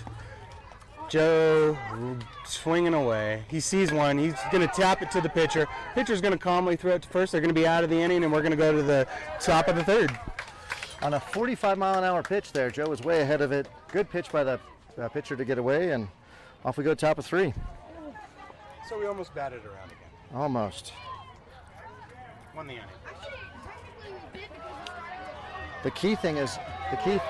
Joe swinging away. He sees one. He's going to tap it to the pitcher. Pitcher's going to calmly throw it to first. They're going to be out of the inning, and we're going to go to the top of the third. On a 45-mile-an-hour pitch there, Joe was way ahead of it. Good pitch by the pitcher to get away, and off we go, top of 3. So we almost batted around again. Almost. Won the inning. The key thing is, Technically we did.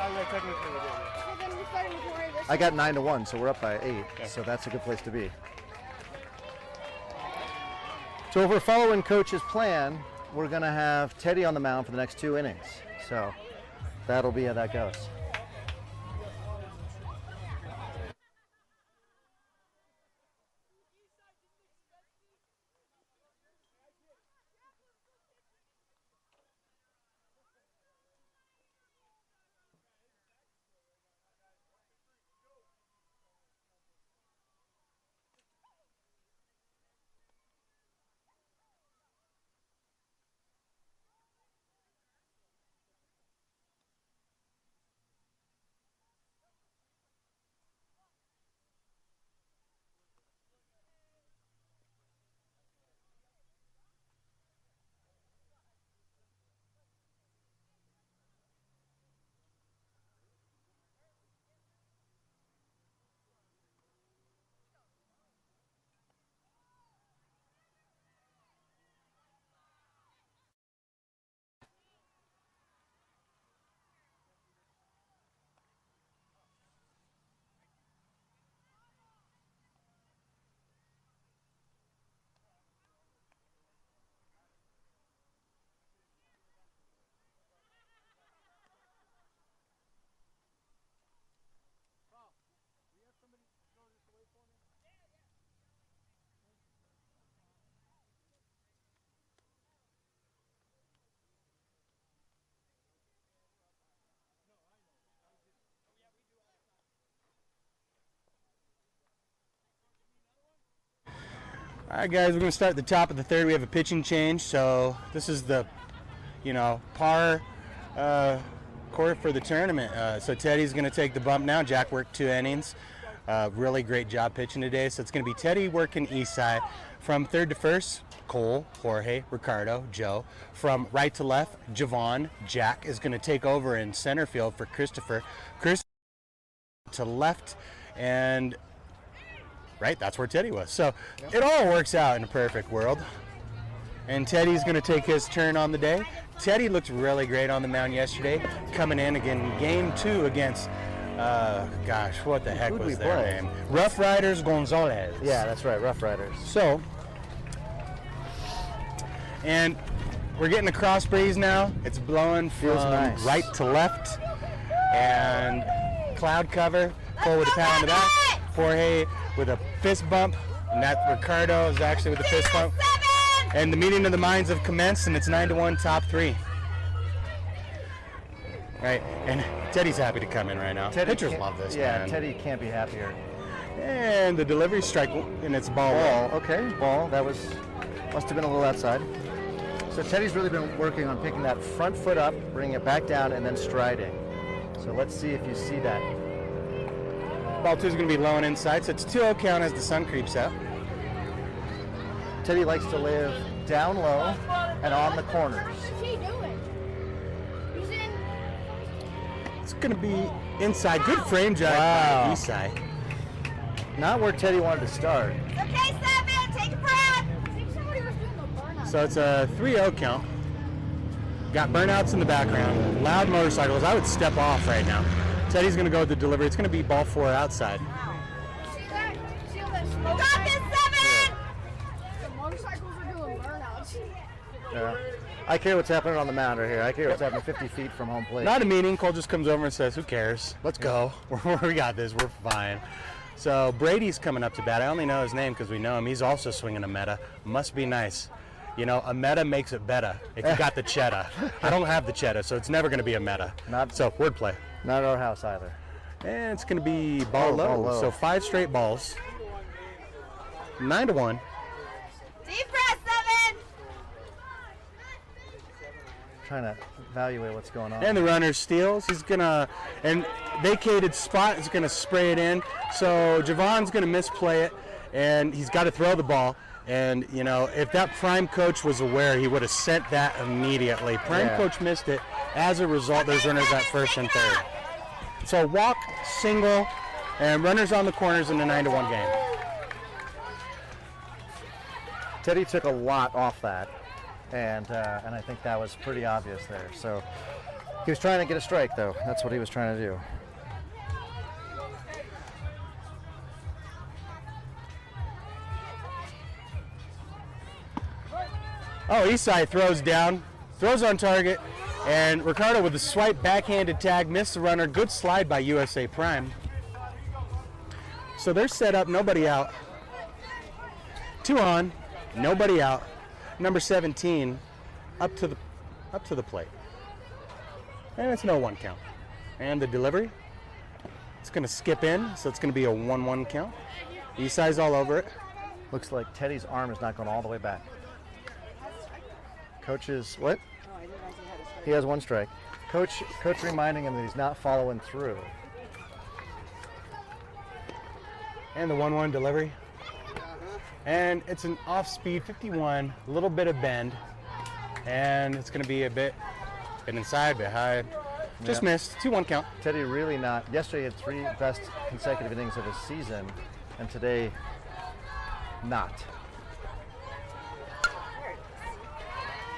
I got 9-1, so we're up by 8. So that's a good place to be. So if we're following Coach's plan, we're going to have Teddy on the mound for the next 2 innings. So that'll be how that goes. All right, guys, we're going to start at the top of the third. We have a pitching change, so this is the, par court for the tournament. So Teddy's going to take the bump now. Jack worked 2 innings. Really great job pitching today. So it's going to be Teddy working east side. From third to first, Cole, Jorge, Ricardo, Joe. From right to left, Javon, Jack is going to take over in center field for Christopher. Chris to left, and right, that's where Teddy was. So it all works out in a perfect world. And Teddy's going to take his turn on the day. Teddy looked really great on the mound yesterday, coming in again game 2 against, gosh, what the heck was their name? Rough Riders Gonzalez. Yeah, that's right, Rough Riders. So, and we're getting a cross breeze now. It's blowing from nice. right to left, and cloud cover. Cole with a pat on the back. Jorge with a fist bump, and that Ricardo is actually with the fist bump. And the meeting of the minds have commenced, and it's 9-1, top 3. Right, and Teddy's happy to come in right now. Pitchers love this, man. Teddy can't be happier. And the delivery strike, and it's ball. Okay, ball. That must have been a little outside. So Teddy's really been working on picking that front foot up, bringing it back down, and then striding. So let's see if you see that. Ball 2 is going to be low and inside, so it's 2-0 count as the sun creeps up. Teddy likes to live down low and on the corners. What's he doing? He's in. It's going to be inside. Good frame job by east side. Not where Teddy wanted to start. Okay, 7. Take a breath. I think somebody was doing the burnout. So it's a 3-0 count. Got burnouts in the background. Loud motorcycles. I would step off right now. Teddy's going to go with the delivery. It's going to be ball 4 outside. See that? See all that smoke? Got this, 7. The motorcycles are doing burnouts. Yeah. I care what's happening on the mound right here. I care what's happening 50 feet from home plate. Not a meeting. Cole just comes over and says, who cares? Let's go. We got this. We're fine. So Brady's coming up to bat. I only know his name because we know him. He's also swinging a meta. Must be nice. You know, a meta makes it better if you got the cheddar. I don't have the cheddar, so it's never going to be a meta. So wordplay. Not at our house either. And it's going to be ball low. So 5 straight balls. 9-1. Deep breath, 7. Trying to evaluate what's going on. And the runner steals. He's gonna, and vacated spot is gonna spray it in. So Javon's gonna misplay it, and he's got to throw the ball. And you know, if that prime coach was aware, he would have sent that immediately. Prime coach missed it. As a result, there's runners at first and third. So walk, single, and runners on the corners in the 9-1 game. Teddy took a lot off that, and I think that was pretty obvious there. So he was trying to get a strike, though. That's what he was trying to do. Oh, Eastside throws down, throws on target, and Ricardo with the swipe backhanded tag, missed the runner. Good slide by USA Prime. So they're set up, nobody out. 2 on, nobody out. Number 17 up to the plate. And it's no 1 count. And the delivery, it's going to skip in, so it's going to be a 1-1 count. Eastside's all over it. Looks like Teddy's arm is not going all the way back. Coach is what? He has 1 strike. Coach reminding him that he's not following through. And the 1-1 delivery. And it's an off-speed 51, a little bit of bend. And it's going to be a bit inside, bit high. Just missed. 2-1 count. Teddy really not. Yesterday he had 3 best consecutive innings of his season, and today not.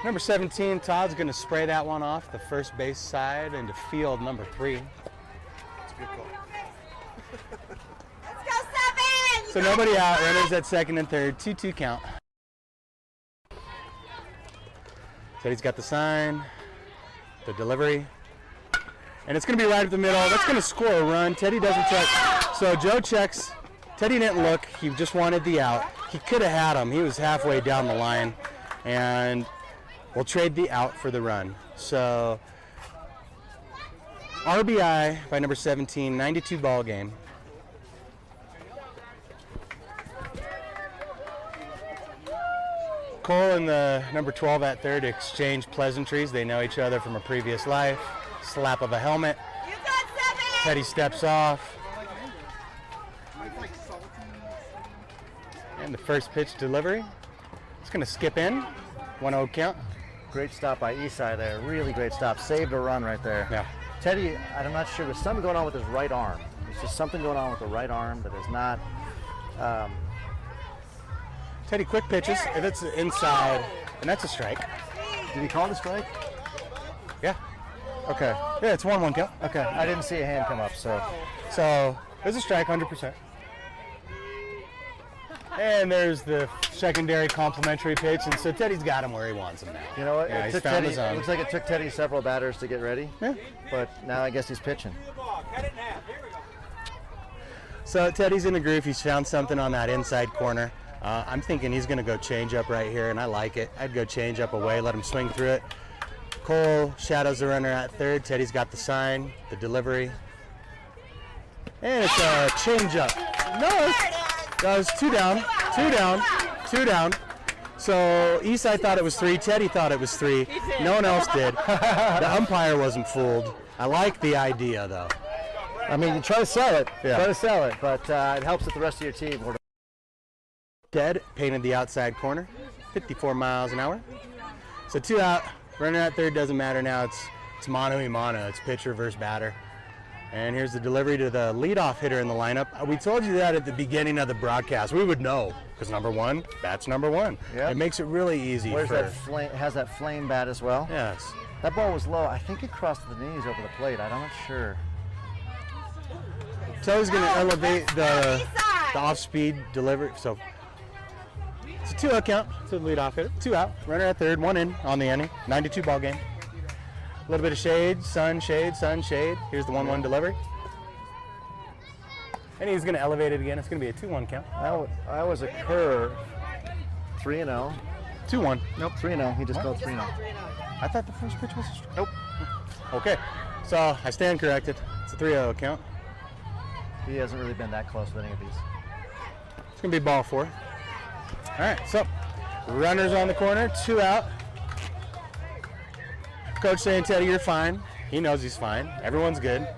Number 17, Todd's going to spray that one off the first base side into field number 3. Let's go, 7. So nobody out, runners at second and third, 2-2 count. Teddy's got the sign, the delivery, and it's going to be right up the middle. That's going to score a run. Teddy doesn't check. So Joe checks. Teddy didn't look. He just wanted the out. He could have had him. He was halfway down the line, and we'll trade the out for the run. So RBI by number 17, 92 ball game. Cole and the number 12 at third exchange pleasantries. They know each other from a previous life. Slap of a helmet. You got 7. Teddy steps off. And the first pitch delivery. It's going to skip in. 1-0 count. Great stop by Eastside there. Really great stop. Saved a run right there. Yeah. Teddy, I'm not sure. There's something going on with his right arm. There's just something going on with the right arm that is not. Teddy quick pitches. If it's inside, and that's a strike. Did he call the strike? Yeah. Okay. Yeah, it's 1-1 count. Okay. I didn't see a hand come up, so. So there's a strike, 100%. And there's the secondary complimentary pitch, and so Teddy's got him where he wants him now. You know what? Yeah, It he's took found Teddy, his own. looks like it took Teddy several batters to get ready. Yeah. But now I guess he's pitching. So Teddy's in the groove. He's found something on that inside corner. I'm thinking he's going to go change up right here, and I like it. I'd go change up away, let him swing through it. Cole shadows the runner at third. Teddy's got the sign, the delivery. And it's a change up. No, that was 2 down, 2 down, 2 down. So Eastside thought it was 3. Teddy thought it was 3. No one else did. The umpire wasn't fooled. I like the idea, though. I mean, you try to sell it. Yeah. Try to sell it, but it helps with the rest of your team. Dead painted the outside corner, 54 miles an hour. So 2 out, runner at third doesn't matter now. It's mano a mano. It's pitcher versus batter. And here's the delivery to the leadoff hitter in the lineup. We told you that at the beginning of the broadcast. We would know because number 1, bats number 1. Yep. It makes it really easy. Where's for, that flame? Has that flame bat as well? Yes. That ball was low. I think it crossed the knees over the plate. I'm not sure. Toe's going to elevate the off-speed delivery. So it's a 2-out count to the leadoff hitter. 2 out. Runner at third, 1 in on the inning. 92 ball game. A little bit of shade, sun, shade, sun, shade. Here's the 1-1 delivery. And he's going to elevate it again. It's going to be a 2-1 count. That was a curve. 3-0. 2-1. Nope, 3-0. He just called 3-0. I thought the first pitch was a strike. Nope. Okay. So I stand corrected. It's a 3-0 count. He hasn't really been that close with any of these. It's going to be ball 4. All right. So Runners on the corner, 2 out. Coach saying, Teddy, you're fine. He knows he's fine. Everyone's good.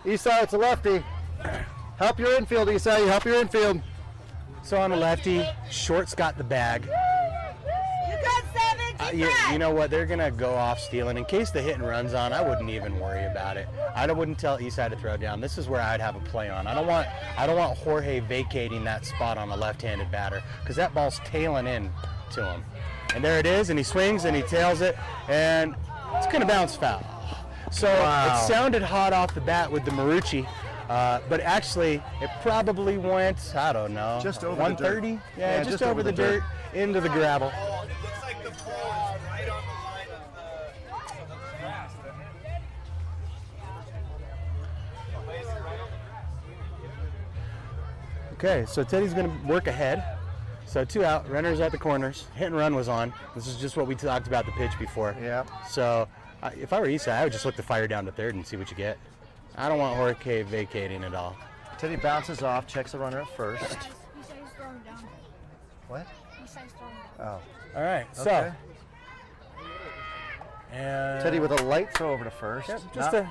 Esai, it's a lefty. Help your infield, Esai. Help your infield. So on the lefty, Short's got the bag. You got 7. You know what? They're gonna go off stealing. In case the hit and run's on, I wouldn't even worry about it. Wouldn't tell Eastside to throw down. This is where I'd have a play on. I don't want Jorge vacating that spot on a left-handed batter because that ball's tailing in to him. And there it is, and he swings and he tails it, and it's gonna bounce foul. So It sounded hot off the bat with the Marucci. But actually, it probably went, I don't know, just over 130? the dirt. Yeah, just over the dirt, into the gravel. It looks like the ball is right on the line of the grass. Okay, so Teddy's going to work ahead. So 2 out, runners at the corners. Hit and run was on. This is just what we talked about the pitch before. Yeah. So if I were Eastside, I would just look to fire down to third and see what you get. I don't want Jorge vacating at all. Teddy bounces off, checks the runner at first. Esai's throwing down. What? Esai's throwing down. Oh. All right, so. Okay. And Teddy with a light throw over to first. just a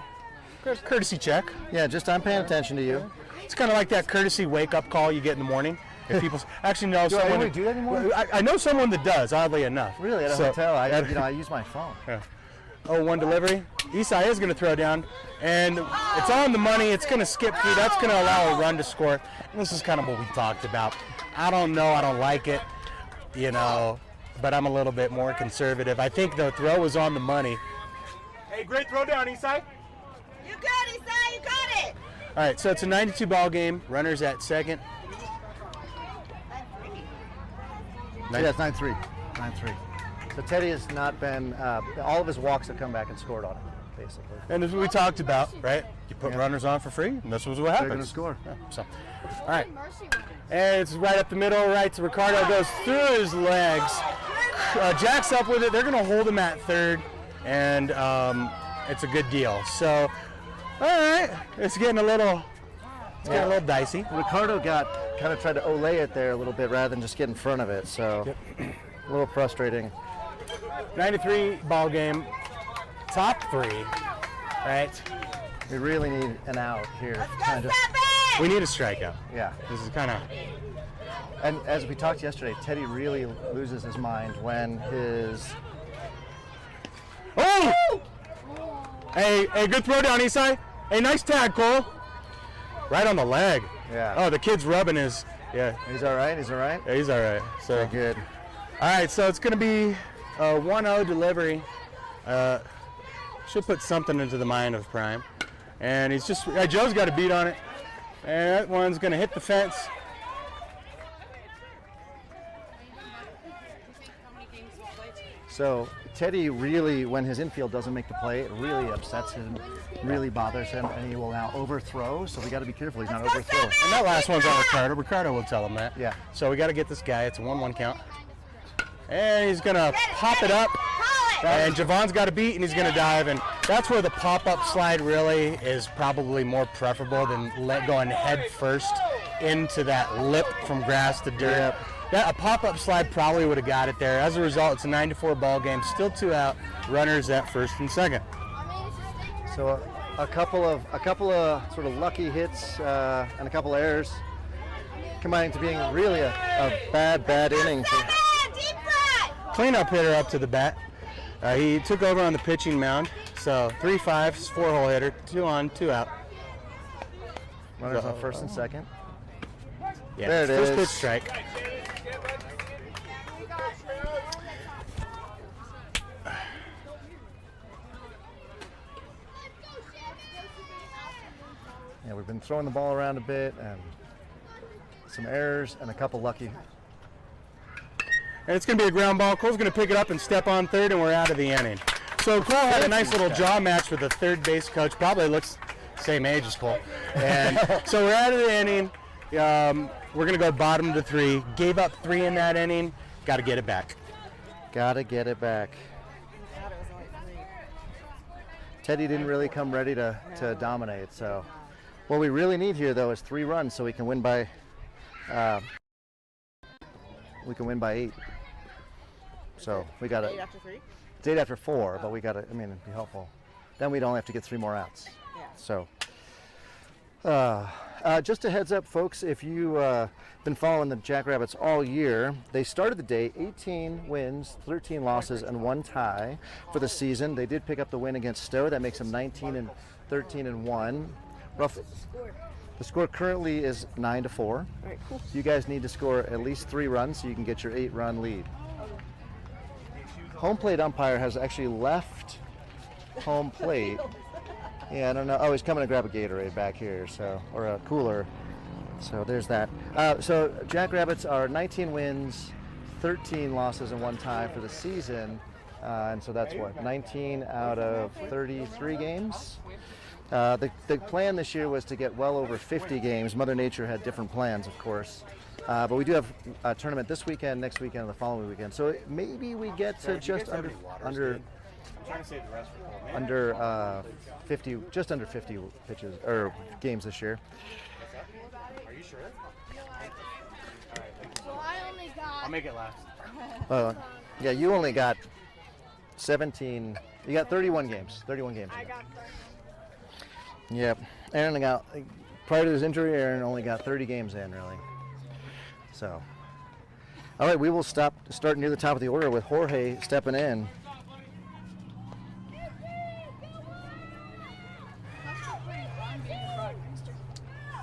courtesy check. Yeah, just I'm paying attention to you. It's kind of like that courtesy wake-up call you get in the morning. If people actually know Do I someone, really do that anymore? I know someone that does. Oddly enough, Really, at a hotel, I use my phone. Yeah. 0-1 delivery. Esai is going to throw down, and it's on the money. It's going to skip through. That's going to allow a run to score. And this is kind of what we talked about. I don't know. I don't like it, but I'm a little bit more conservative. I think the throw was on the money. Hey, great throw down, Esai. You got it, Esai. You got it. All right, so it's a 92 ball game. Runners at second. Yeah, it's 9-3. 9-3. So Teddy has not been, all of his walks have come back and scored on him, basically. And this is what we talked about, right? You put runners on for free, and this was what happens. They're going to score. Yeah, so, all right. And it's right up the middle, right to Ricardo, goes through his legs. Jack's up with it. They're going to hold him at third, and it's a good deal. So, all right, it's getting a little dicey. Ricardo kind of tried to olay it there a little bit rather than just get in front of it, so a little frustrating. 93 ball game, top 3, right? We really need an out here. We need a strikeout. Yeah. This is kind of. And as we talked yesterday, Teddy really loses his mind when his. Oh! Hey, good throw down, Esai. Hey, nice tag, Cole. Right on the leg. Yeah. Oh, the kid's rubbing his. Yeah. He's all right. He's all right. Yeah, he's all right. So Very good. All right, so it's going to be a 1-0 delivery. Should put something into the mind of Prime. And he's just, Joe's got a beat on it. And that one's going to hit the fence. So Teddy really, when his infield doesn't make the play, it really upsets him, really bothers him, and he will now overthrow. So we got to be careful he's not overthrowing. And that last one's on Ricardo. Ricardo will tell him that. Yeah. So we got to get this guy. It's a 1-1 count. And he's going to pop it up. And Javon's got a beat, and he's going to dive. And that's where the pop-up slide really is probably more preferable than going head first into that lip from grass to dirt. A pop-up slide probably would have got it there. As a result, it's a 9-4 ball game. Still 2 out. Runners at first and second. So a couple of sort of lucky hits and a couple errors, combining to being really a bad inning. Cleanup hitter up to the bat. He took over on the pitching mound. So 3-5, 4-hole hitter, 2 on, 2 out. Runners on first and second. Yeah, there it first is. pitch strike. Yeah, we've been throwing the ball around a bit and some errors and a couple lucky. And it's going to be a ground ball. Cole's going to pick it up and step on third, and we're out of the inning. So Cole had a nice little jaw match with the third base coach. Probably looks same age as Cole. And so we're out of the inning. We're going to go bottom to 3. Gave up 3 in that inning. Got to get it back. Got to get it back. Teddy didn't really come ready to dominate. So what we really need here, though, is 3 runs so we can win by we can win by 8. So we got Eight it. after 3? It's 8 after 4, but we got to. I mean, it'd be helpful. Then we'd only have to get 3 more outs. Yeah. So, just a heads up, folks, if you've been following the Jackrabbits all year, they started the day 18 wins, 13 losses, and 1 tie for the season. They did pick up the win against Stowe. That makes them 19 and 13 and 1. Roughly. The score currently is 9-4. All right, cool. You guys need to score at least 3 runs so you can get your 8-run lead. Home plate umpire has actually left home plate. Yeah, I don't know. Oh, he's coming to grab a Gatorade back here, so, or a cooler. So there's that. So Jackrabbits are 19 wins, 13 losses, and 1 tie for the season. And so that's what, 19 out of 33 games? The plan this year was to get well over 50 games. Mother Nature had different plans, of course. But we do have a tournament this weekend, next weekend, and the following weekend. So maybe we get to just under Trying to save the rest for Cole. Man. under 50, just under 50 pitches or games this year. Are you sure? So I only got. I'll make it last. Yeah, you only got 17. You got 31 games. 31 games. I got 30. Yep. Aaron got, prior to his injury, Aaron only got 30 games in, really. So, all right, we will start near the top of the order with Jorge stepping in.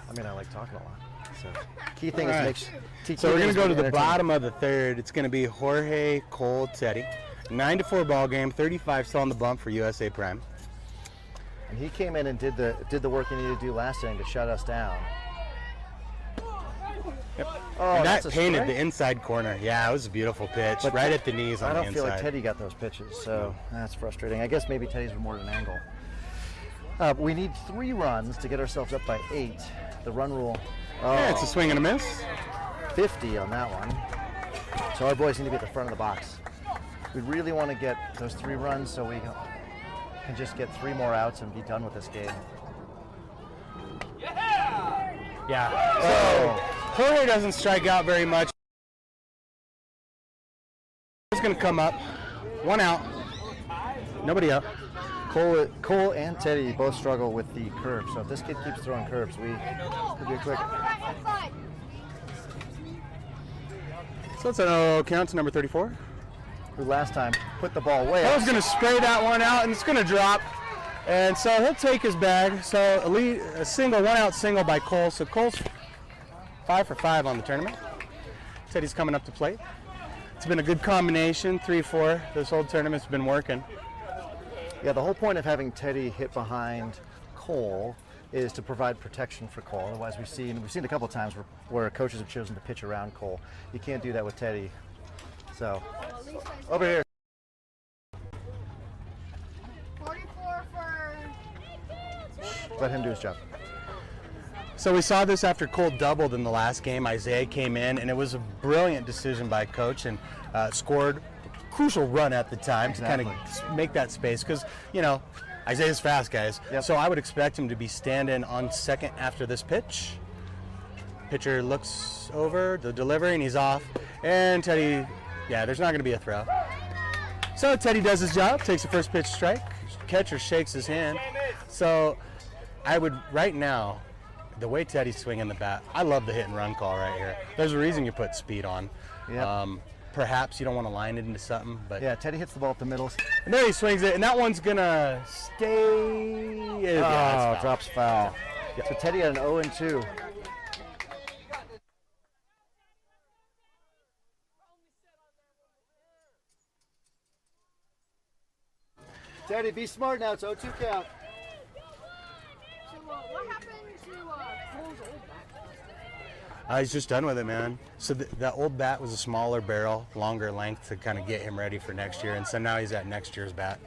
I mean, I like talking a lot. So, key thing All right. is So we're going to go to the entertaining. bottom of the third. It's going to be Jorge, Cole, Teddy. 9-4 ball game. 35 still on the bump for USA Prime. And he came in and did the work he needed to do last inning to shut us down. Yep. Oh, And that's that a painted strike? the inside corner. Yeah, it was a beautiful pitch. But right at the knees on I the don't inside. feel like Teddy got those pitches, so that's frustrating. I guess maybe Teddy's were more at an angle. We need 3 runs to get ourselves up by 8. The run rule. Oh, Yeah, it's a swing and a miss. 50 on that one. So our boys need to be at the front of the box. We really want to get those 3 runs so we can just get 3 more outs and be done with this game. Yeah. So Jorge doesn't strike out very much. He's going to come up. 1 out. Nobody up. Cole and Teddy both struggle with the curve, so if this kid keeps throwing curves, we'll be quick. So it's a count to number 34. Who last time put the ball way I up. was going to spray that one out, and it's going to drop. And so he'll take his bag. So a single, 1 out single by Cole. So Cole's 5 for 5 on the tournament. Teddy's coming up to plate. It's been a good combination, 3-4. This whole tournament's been working. Yeah, the whole point of having Teddy hit behind Cole is to provide protection for Cole. Otherwise, we've seen a couple of times where coaches have chosen to pitch around Cole. You can't do that with Teddy. So, over here. 44 for. Let him do his job. So we saw this after Cole doubled in the last game. Isaiah came in, and it was a brilliant decision by coach and scored a crucial run at the time to kind of make that space because, you know, Isaiah's fast, guys. Yep. So I would expect him to be standing on second after this pitch. Pitcher looks over the delivery, and he's off. And Teddy, yeah, there's not going to be a throw. So Teddy does his job, takes the first pitch strike. Catcher shakes his hand. So I would, right now, the way Teddy's swinging the bat, I love the hit and run call right here. There's a reason you put speed on. Yep. Perhaps you don't want to line it into something, but Yeah, Teddy hits the ball up the middle. and there he swings it, and that one's gonna stay. Yeah, it's foul. Drops foul. So Teddy had an 0-2. Teddy, be smart now. It's 0-2 count. So what happened to Cole's old bat? He's just done with it, man. So that old bat was a smaller barrel, longer length to kind of get him ready for next year, and so now he's at next year's bat.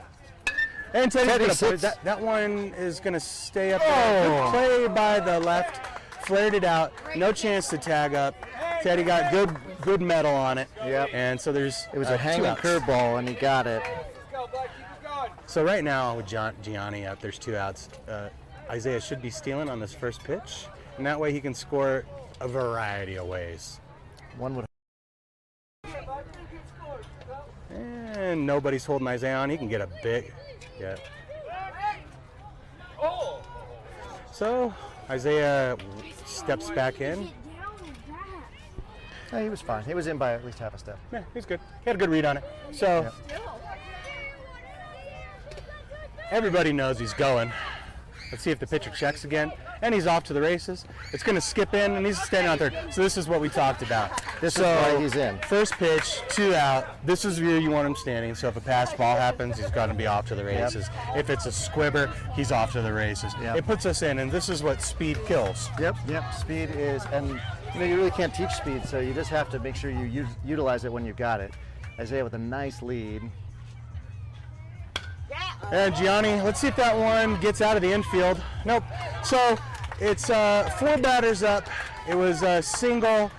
And Teddy's Teddy gonna put sits. that one is gonna stay up there. Good play by the left, flared it out. No chance to tag up. Teddy got good metal on it. Yep. And so there's It was a 2 hanging outs. curveball, and he got it. So right now with Gianni up, there's 2 outs. Isaiah should be stealing on this first pitch, and that way he can score a variety of ways. One would nobody's holding Isaiah on, he can get a big, yeah. So Isaiah steps back in. Yeah, he was fine. He was in by at least half a step. Yeah, he's good. He had a good read on it. So everybody knows he's going. Let's see if the pitcher checks again. And he's off to the races. It's going to skip in, and he's standing on third. So this is what we talked about. This is why he's in. First pitch, 2 out. This is where you want him standing. So if a pass ball happens, he's going to be off to the races. If it's a squibber, he's off to the races. Yep. It puts us in, and this is what speed kills. Yep. Speed is, and you really can't teach speed, so you just have to make sure you utilize it when you got it. Isaiah with a nice lead. And Gianni, let's see if that one gets out of the infield. Nope. So it's 4 batters up. It was a single,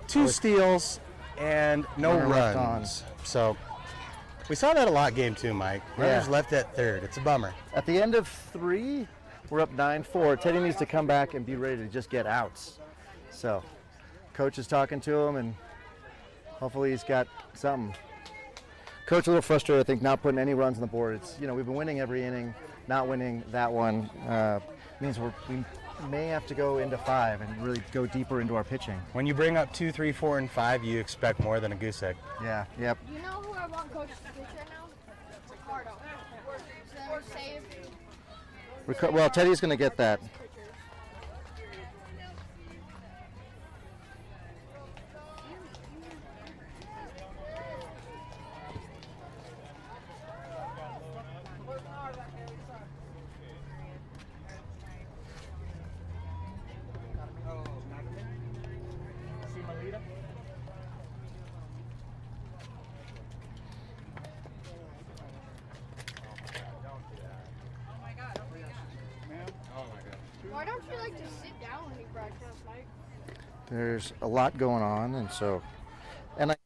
2 steals, and no Runner left runs. So we saw that a lot game 2, Mike. Runners Yeah. left at third. It's a bummer. At the end of 3, we're up 9-4. Teddy needs to come back and be ready to just get outs. So coach is talking to him, and hopefully he's got something. Coach a little frustrated, I think, not putting any runs on the board. It's, we've been winning every inning, not winning that one means we may have to go into 5 and really go deeper into our pitching. When you bring up 2, 3, 4, and 5, you expect more than a goose egg. Yeah, yep. You know who I want coach to pitch right now? Ricardo. Save. Well, Teddy's going to get that. Why don't you like to sit down when you broadcast, Mike? There's a lot going on, and so, and I.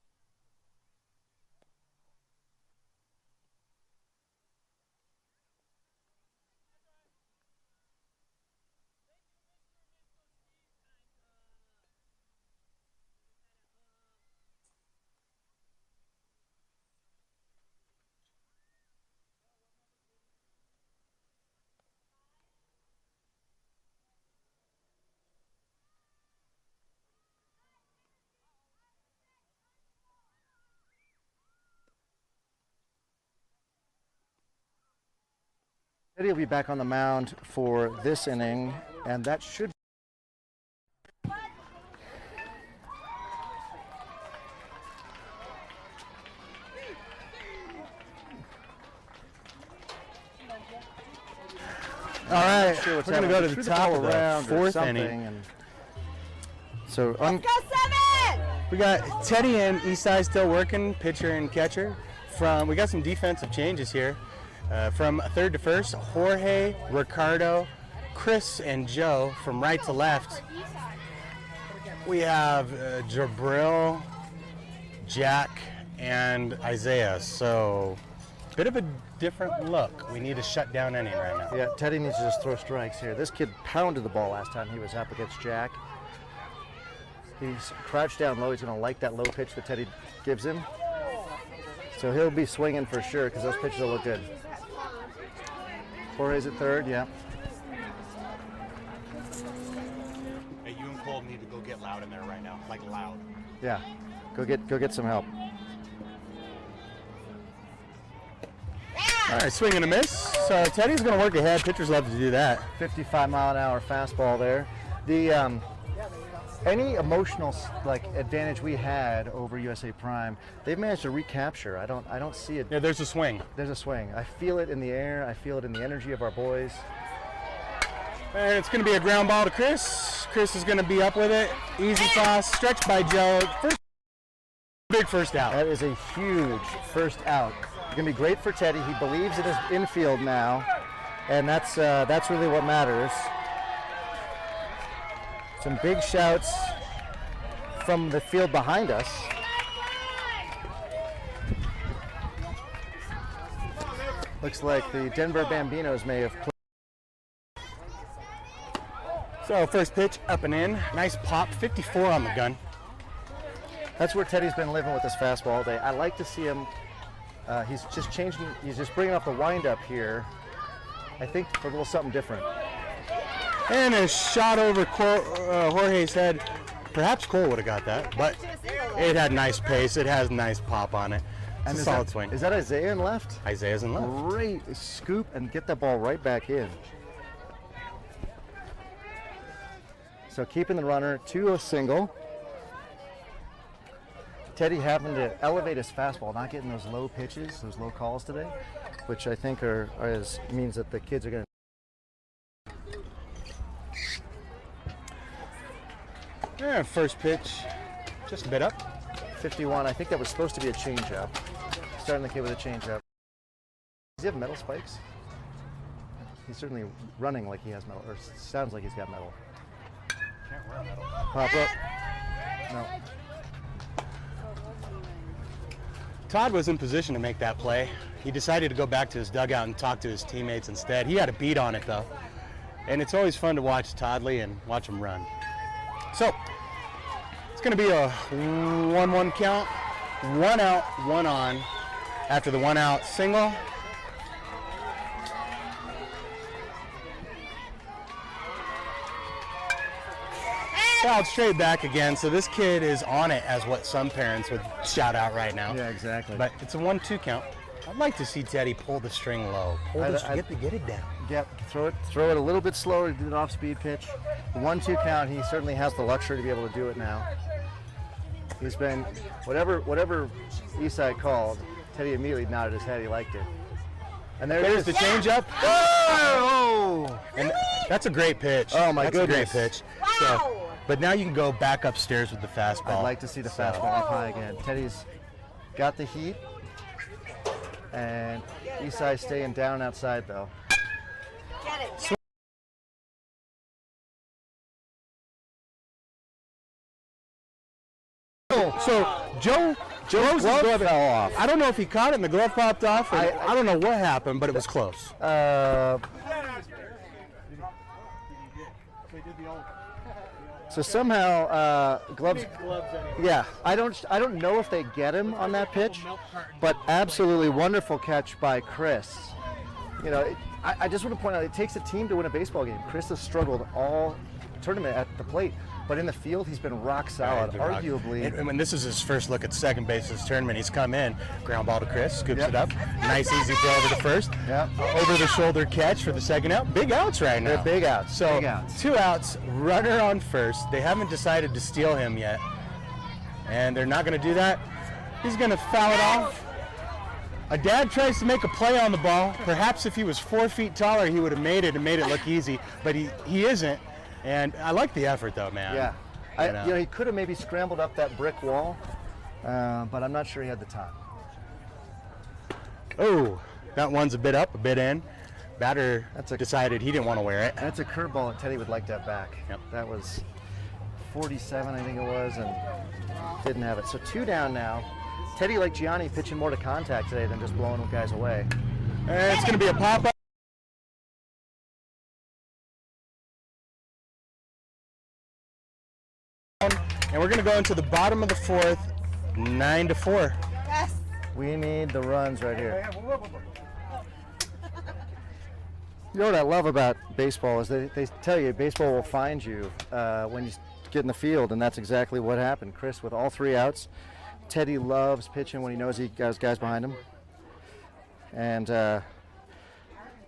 Teddy will be back on the mound for this inning, and that should. All right, Sure, we're going to go to the top of the 4th inning. And so, Go 7! We got Teddy and Eastside still working, pitcher and catcher. We got some defensive changes here. From third to first, Jorge, Ricardo, Chris, and Joe. From right to left, we have Jabril, Jack, and Isaiah. So, bit of a different look. We need to shut down inning right now. yeah, Teddy needs to just throw strikes here. This kid pounded the ball last time he was up against Jack. He's crouched down low. He's going to like that low pitch that Teddy gives him. So he'll be swinging for sure because those pitches will look good. Jorge's at third, yeah. Hey, you and Cole need to go get loud in there right now, like loud. Yeah, go get some help. All right, swing and a miss. So Teddy's going to work ahead. Pitchers love to do that. 55-mile-an-hour fastball there. The any emotional advantage we had over USA Prime, they've managed to recapture. I don't see it. Yeah, there's a swing. There's a swing. I feel it in the air. I feel it in the energy of our boys. And it's going to be a ground ball to Chris. Chris is going to be up with it. Easy toss, stretched by Joe. Big first out. That is a huge first out. It's going to be great for Teddy. He believes in his infield now, and that's really what matters. Some big shouts from the field behind us. Looks like the Denver Bambinos may have played. So first pitch up and in. Nice pop, 54 on the gun. That's where Teddy's been living with his fastball all day. I like to see him He's just changing. He's just bringing off the windup here. I think for a little something different. And a shot over Jorge's head. Perhaps Cole would have got that, but it had nice pace. It has nice pop on it. It's a solid swing. Is that Isaiah in left? Isaiah's in left. Great scoop and get that ball right back in. So keeping the runner to a single. Teddy happened to elevate his fastball, not getting those low pitches, those low calls today, which I think means that the kids are going to. Yeah, first pitch, just a bit up. 51. I think that was supposed to be a changeup. Starting the kid with a changeup. Does he have metal spikes? He's certainly running like he has metal, or sounds like he's got metal. Can't wear metal. Pop up. No. Todd was in position to make that play. He decided to go back to his dugout and talk to his teammates instead. He had a beat on it though. And it's always fun to watch Todd Lee and watch him run. So, it's going to be a 1-1 count, 1 out, 1 on. After the 1 out single. Fouled straight back again, so this kid is on it, as what some parents would shout out right now. Yeah, exactly. But it's a 1-2 count. I'd like to see Teddy pull the string low. Get it down. Yep, throw it a little bit slower, do an off-speed pitch. 1-2 count, he certainly has the luxury to be able to do it now. He's been, whatever Isai called, Teddy immediately nodded his head, he liked it. And there's the changeup. Oh! And that's a great pitch. Oh my that's goodness. That's a great pitch. So, but now you can go back upstairs with the fastball. I'd like to see the fastball up high again. Teddy's got the heat. And Isai staying down outside though. Get it. So Joe's glove fell off. I don't know if he caught it and the glove popped off. Or I don't know what happened, but it was close. So somehow gloves. Yeah, I don't know if they get him on that pitch, but absolutely wonderful catch by Chris. You know, I just want to point out it takes a team to win a baseball game. Chris has struggled all tournament at the plate, but in the field he's been rock solid. Arguably, and when this is his first look at second base this tournament, he's come in, ground ball to Chris, scoops it up, nice easy throw over to first, over the shoulder catch for the second out. Big outs right now. They're big outs. So big outs. 2 outs, runner on first. They haven't decided to steal him yet, and they're not going to do that. He's going to foul it off. A dad tries to make a play on the ball. Perhaps if he was 4 feet taller, he would have made it and made it look easy, but he isn't. And I like the effort, though, man. Yeah, he could have maybe scrambled up that brick wall, but I'm not sure he had the time. Oh, that one's a bit up, a bit in. Batter decided he didn't want to wear it. That's a curveball that Teddy would like to have back. Yep. That was 47, I think it was, and didn't have it. So 2 down now. Teddy, like Gianni, pitching more to contact today than just blowing guys away. And it's going to be a pop-up. And we're going to go into the bottom of the 4th, 9-4. Yes. We need the runs right here. You know what I love about baseball is they tell you baseball will find you when you get in the field, and that's exactly what happened. Chris with all 3 outs. Teddy loves pitching when he knows he got his guys behind him. And that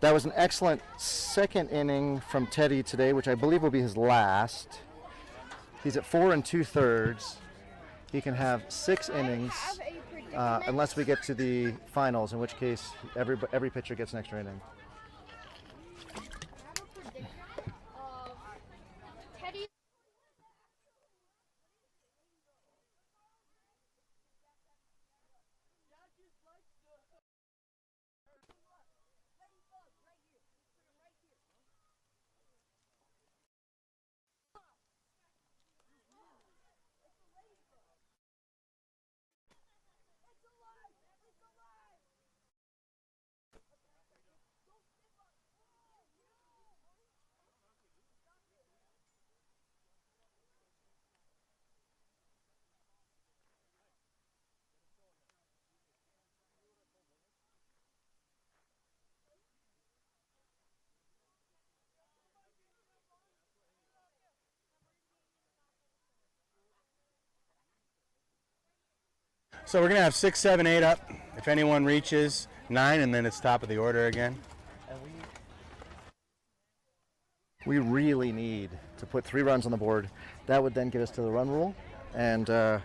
was an excellent second inning from Teddy today, which I believe will be his last. He's at 4 2/3. He can have 6 innings unless we get to the finals, in which case every pitcher gets an extra inning. So we're gonna have 6, 7, 8 up. If anyone reaches 9, and then it's top of the order again. We really need to put 3 runs on the board. That would then get us to the run rule, and that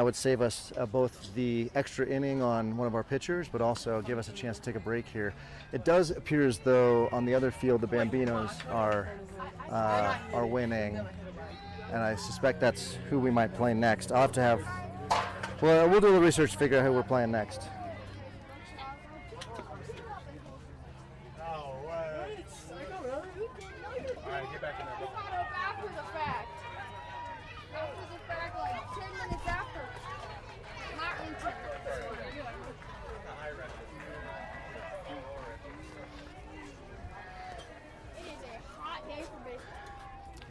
would save us both the extra inning on one of our pitchers, but also give us a chance to take a break here. It does appear as though on the other field the Bambinos are winning, and I suspect that's who we might play next. I'll have to have. Well, we'll do the research to figure out who we're playing next.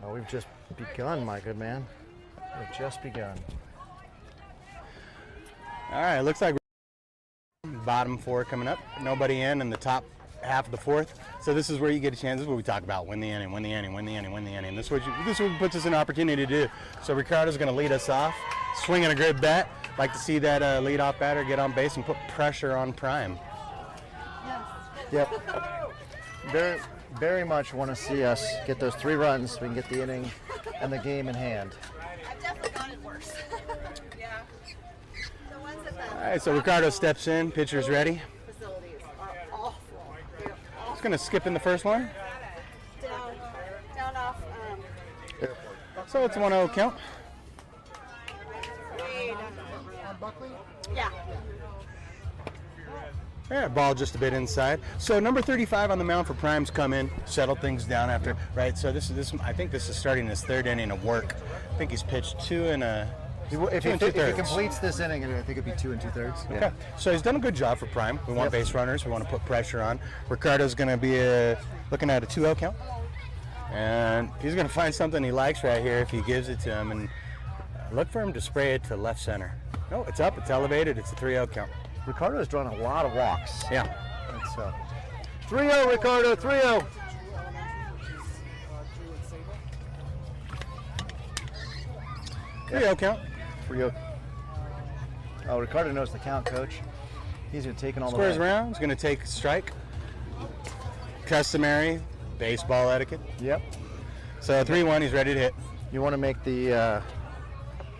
Oh, we've just begun, my good man. We've just begun. All right, looks like bottom 4 coming up. Nobody in the top half of the 4th. So this is where you get a chance. This is what we talk about: win the inning, win the inning, win the inning, win the inning. This is what puts us in an opportunity to do. So Ricardo's going to lead us off, swinging a great bat. Like to see that leadoff batter get on base and put pressure on Prime. Yep. Very much want to see us get those 3 runs so we can get the inning and the game in hand. I've definitely gotten worse. Yeah. The ones at the All right, so Ricardo steps in. Pitcher's ready. facilities are awful. They're awful. He's going to skip in the first one. Down off. So it's 1-0 count. Yeah. Yeah, ball just a bit inside. So number 35 on the mound for Prime's come in, settled things down after, right? So this. I think this is starting his 3rd inning of work. I think he's pitched 2 and a. If 2 he and 2/3. completes this inning, I think it'd be 2 2/3. Yeah. Okay, so he's done a good job for Prime. We want Yep. base runners. We want to put pressure on. Ricardo's going to be looking at a 2-0 count, and he's going to find something he likes right here if he gives it to him, and look for him to spray it to left center. No, it's up. It's elevated. It's a 3-0 count. Ricardo has drawn a lot of walks. Yeah. It's 3-0, Ricardo, 3-0. Yeah. 3-0 count. 3-0. Oh, Ricardo knows the count, Coach. He's been taking all Squares the way. around. He's going to take a strike. Customary baseball etiquette. Yep. So 3-1. He's ready to hit. You want to make the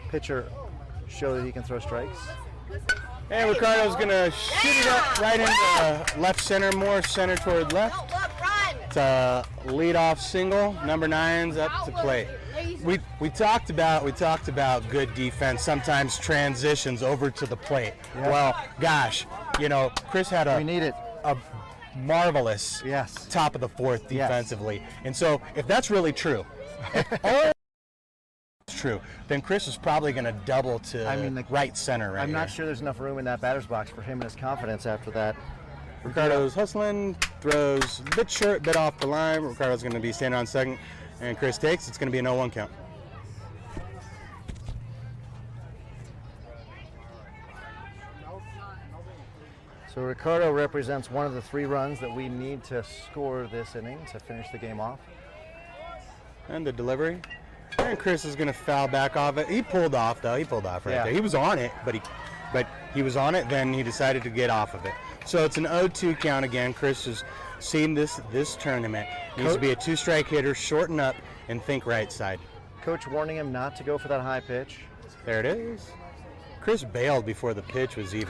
pitcher show that he can throw strikes. And Ricardo's going to shoot it up right into left center, more center toward left. Run! It's a leadoff single. Number 9's up to plate. We talked about good defense sometimes transitions over to the plate. Yeah. Well, gosh, Chris had We need it. a marvelous Yes. top of the 4th Yes. defensively. And so if that's really true, if all it's true, then Chris is probably going to double to right center right I'm not here. sure there's enough room in that batter's box for him and his confidence after that. Ricardo's hustling, throws a bit short, bit off the line. Ricardo's going to be standing on second, and Chris takes. It's going to be a 0-1 count. So Ricardo represents one of the 3 runs that we need to score this inning to finish the game off. And the delivery. And Chris is going to foul back off it. He pulled off, though. He pulled off right Yeah. there. He was on it, but he was on it, then he decided to get off of it. So it's an 0-2 count again. Chris has seen this tournament. Needs to be a 2-strike hitter, shorten up, and think right side. Coach warning him not to go for that high pitch. There it is. Chris bailed before the pitch was even.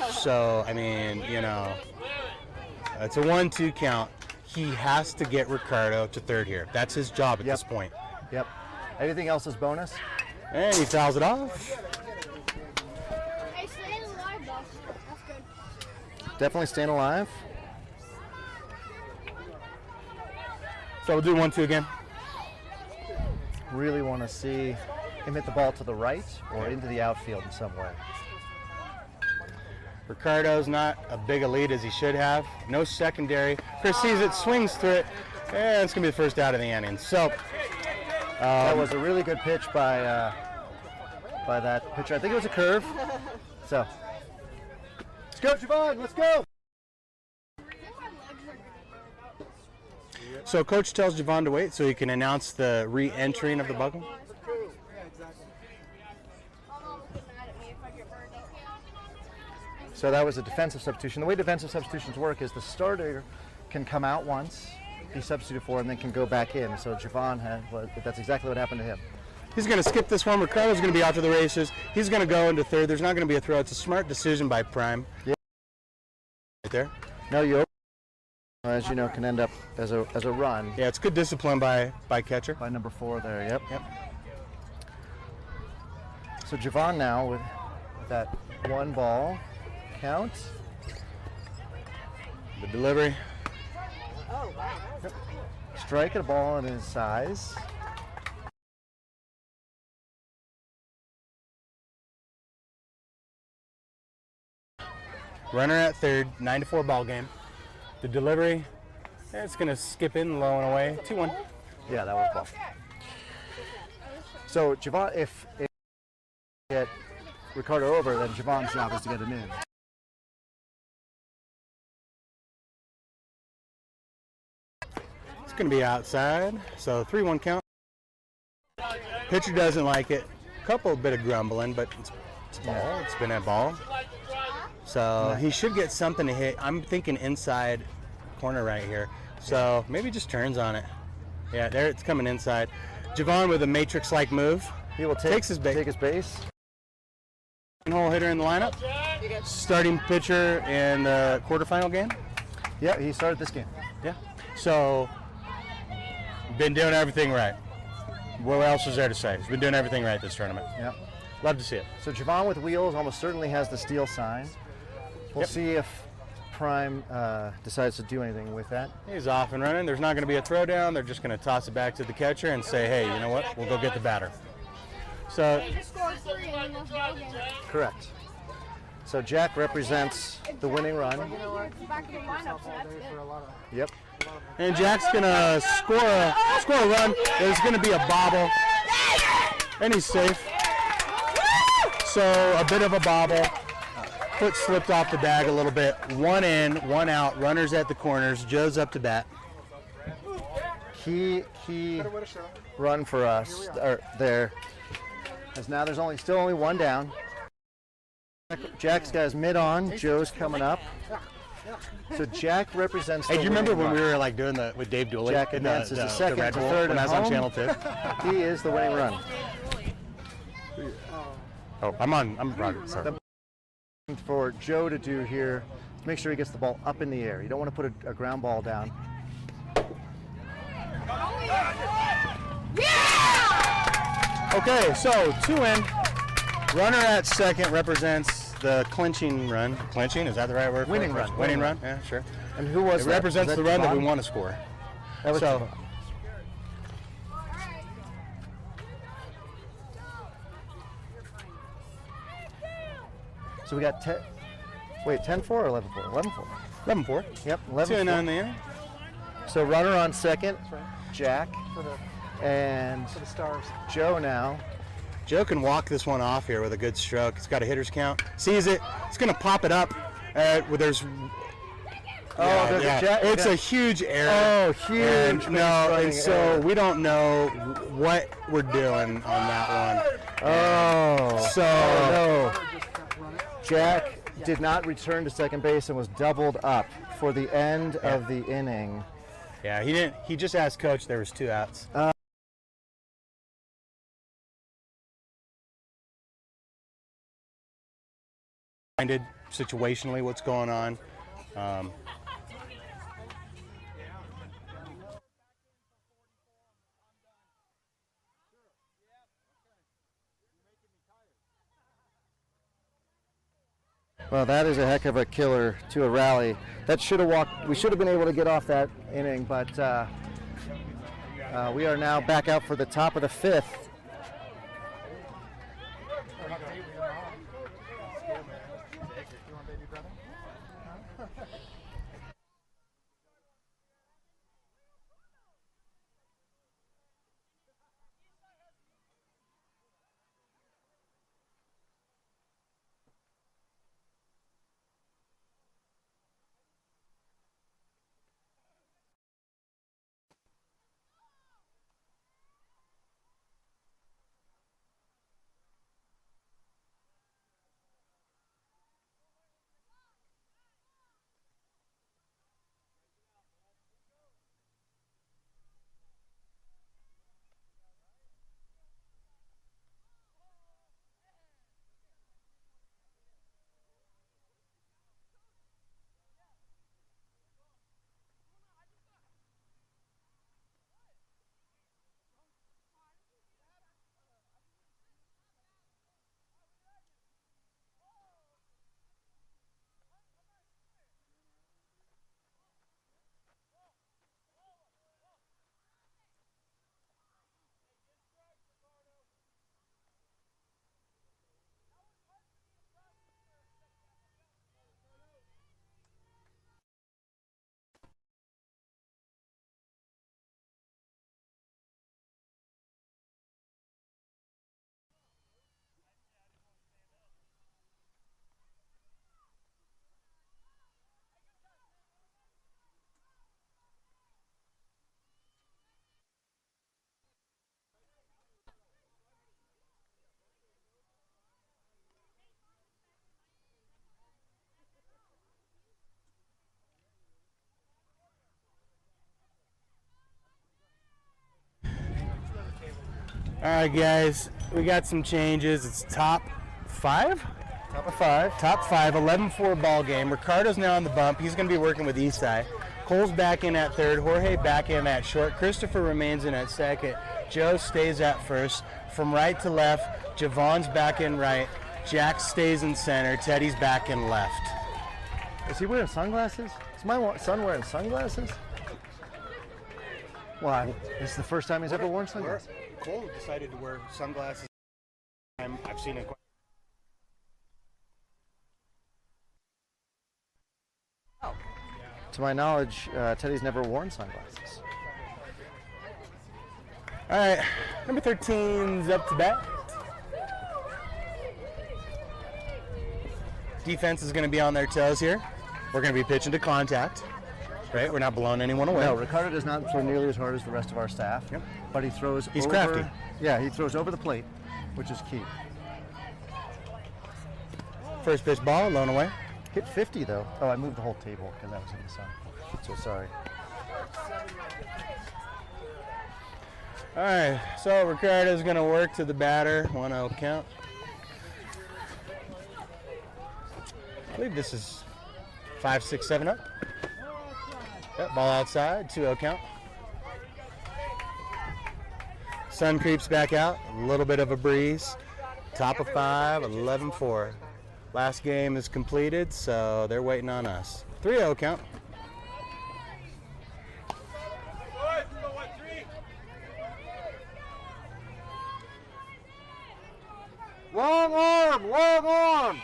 So, I mean, it's a 1-2 count. He has to get Ricardo to third here. That's his job at Yep. this point. Yep. Anything else is bonus? And he fouls it off. Hey, staying alive, though. That's good. Definitely staying alive. So we'll do 1-2 again. Really want to see him hit the ball to the right or into the outfield in some way. Ricardo's not a big a lead as he should have. No secondary. Chris sees it, swings through it, and it's going to be the first out of the inning. So That was a really good pitch by that pitcher. I think it was a curve. So, let's go, Javon. Let's go. So Coach tells Javon to wait so he can announce the re-entering of the buckle. My mom was getting mad at me So that was a defensive substitution. The way defensive substitutions work is the starter can come out once, be substituted for, and then can go back in. So Javon that's exactly what happened to him. He's going to skip this one. Ricardo's going to be out to the races. He's going to go into third. There's not going to be a throw. It's a smart decision by Prime. Yeah. Right there. No, you, as you know, can end up as a run. Yeah, it's good discipline by catcher. By number 4 there, yep. Yep. So Javon now with that 1 ball count. The delivery. Oh, wow. Strike at a ball in his size. Runner at third, 9-4 ball game. The delivery, it's going to skip in low and away. 2-1. Yeah, that was ball. So Javon, if get Ricardo over, then Javon's job is to get him in. It's going to be outside, so 3-1 count. Pitcher doesn't like it. Couple bit of grumbling, but it's ball. It's been at ball. So he should get something to hit. I'm thinking inside corner right here. So maybe just turns on it. Yeah, there it's coming inside. Javon with a matrix-like move. He will take his base. Hole hitter in the lineup. Starting pitcher in the quarterfinal game. Yeah, he started this game. Yeah. So been doing everything right. What else is there to say? He's been doing everything right this tournament. Yeah. Love to see it. So Javon with wheels almost certainly has the steal sign. We'll see if Prime decides to do anything with that. He's off and running. There's not going to be a throwdown. They're just going to toss it back to the catcher and say, hey, you know what? We'll go get the batter. So, They just scored 3 and then ball game. Correct. So Jack represents the winning run. Back to the lineup, so that's good. Yep. and Jack's going to score a run. There's going to be a bobble, and he's safe. So a bit of a bobble. Foot slipped off the bag a little bit. 1 in, 1 out. Runners at the corners. Joe's up to bat. Key run for us there. As now there's still only 1 down. Jack's got his mid on. Joe's coming up. So Jack represents. Hey, do you remember when we were like doing the with Dave Dooley? Jack advances to second, Red to Bull, third, when and I was on home. Channel 2. He is the winning run. Oh, I'm Roger. Sorry. For Joe to do here, to make sure he gets the ball up in the air. You don't want to put a ground ball down. Okay, so 2 in. Runner at second represents the clinching run. Clinching, is that the right word? for it? Winning run. Winning run, yeah, sure. And who was It that? represents Was the run that we Javon? want to score. That was So- Javon. So we got 10-4 or 11-4? 11-4. 11-4. Yep, 2 in 11-4. on the inning. So runner on second, Jack, and Joe now. Joe can walk this one off here with a good stroke. He's got a hitter's count. Sees it. It's going to pop it up. There's There's a Jack. It's a huge error. Oh, huge. And, base no, running and so error. we don't know what we're doing on that one. Oh. So no. Jack did not return to second base and was doubled up for the end of the inning. yeah, he didn't. He just asked coach. There was 2 outs. Minded situationally what's going on. Well, that is a heck of a killer to a rally. That should have walked. We should have been able to get off that inning, but we are now back out for the top of the 5th. All right, guys, we got some changes. It's top 5? Top of 5. Top 5, 11-4 ball game. Ricardo's now on the bump. He's going to be working with Isai. Cole's back in at third. Jorge back in at short. Christopher remains in at second. Joe stays at first. From right to left, Javon's back in right. Jack stays in center. Teddy's back in left. Is he wearing sunglasses? Is my son wearing sunglasses? Why? This is the first time he's ever worn sunglasses. Cole decided to wear sunglasses. I've seen it quite. To my knowledge, Teddy's never worn sunglasses. All right, number 13's up to bat. Defense is going to be on their toes here. We're going to be pitching to contact, right? We're not blowing anyone away. No, Ricardo does not throw nearly as hard as the rest of our staff. Yep. But he throws He's over, crafty. Yeah, he throws over the plate, which is key. First pitch ball, blown away. Hit 50 though. Oh, I moved the whole table because that was in the sun. So sorry. All right, so Ricardo's going to work to the batter. 1-0 count. I believe this is 5, 6, 7 up. Yep, ball outside, 2-0 count. Sun creeps back out, a little bit of a breeze. Top of 5, 11-4. Last game is completed, so they're waiting on us. 3-0 count. Long arm! Long arm!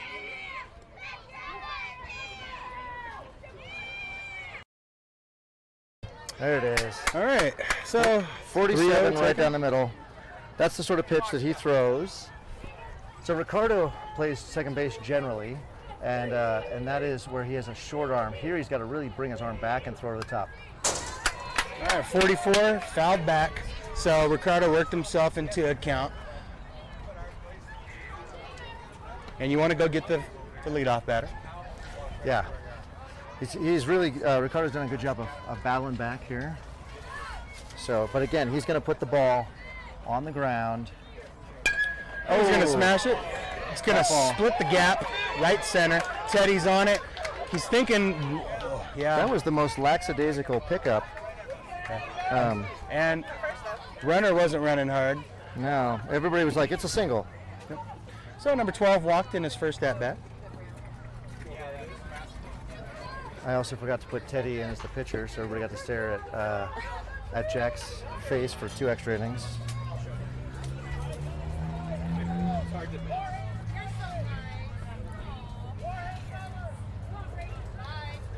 There it is. All right, so 47 3-0 right down the middle. That's the sort of pitch that he throws. So Ricardo plays second base generally, and that is where he has a short arm. Here he's got to really bring his arm back and throw to the top. All right, 44, fouled back. So Ricardo worked himself into a count. And you want to go get the leadoff batter. Yeah. He's really, Ricardo's done a good job of battling back here. So, but again, he's going to put the ball on the ground. Oh, he's going to smash it. He's going to split the gap, right center. Teddy's on it. He's thinking, yeah. That was the most lackadaisical pickup. And runner wasn't running hard. No, everybody was like, it's a single. So number 12 walked in his first at bat. I also forgot to put Teddy in as the pitcher, so everybody got to stare at Jack's face for 2 extra innings.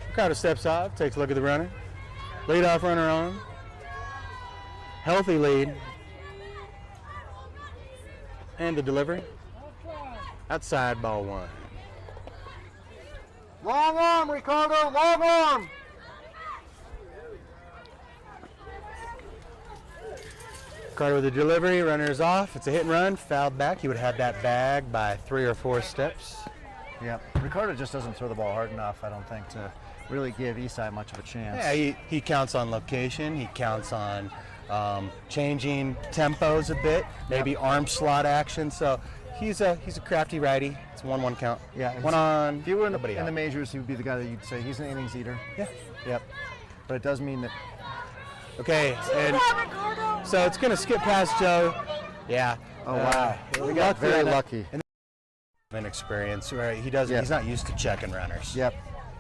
Ricardo steps off, takes a look at the runner. Leadoff runner on. Healthy lead. And the delivery. Outside, ball 1. Long arm, Ricardo, long arm! Ricardo with the delivery, runner is off. It's a hit and run, fouled back. He would have had that bag by 3 or 4 steps. Yeah, Ricardo just doesn't throw the ball hard enough, I don't think, to really give Isai much of a chance. Yeah, he counts on location. He counts on changing tempos a bit, maybe arm slot action. So he's a crafty righty. It's 1-1 count. Yeah, one on. If you were in nobody the out. majors, he would be the guy that you'd say he's an innings eater. Yeah. Yep. But it does mean that. Okay, and so it's going to skip past Joe. Yeah. Oh wow. We got Very lucky. An experience, right? He doesn't. Yep. He's not used to checking runners. Yep.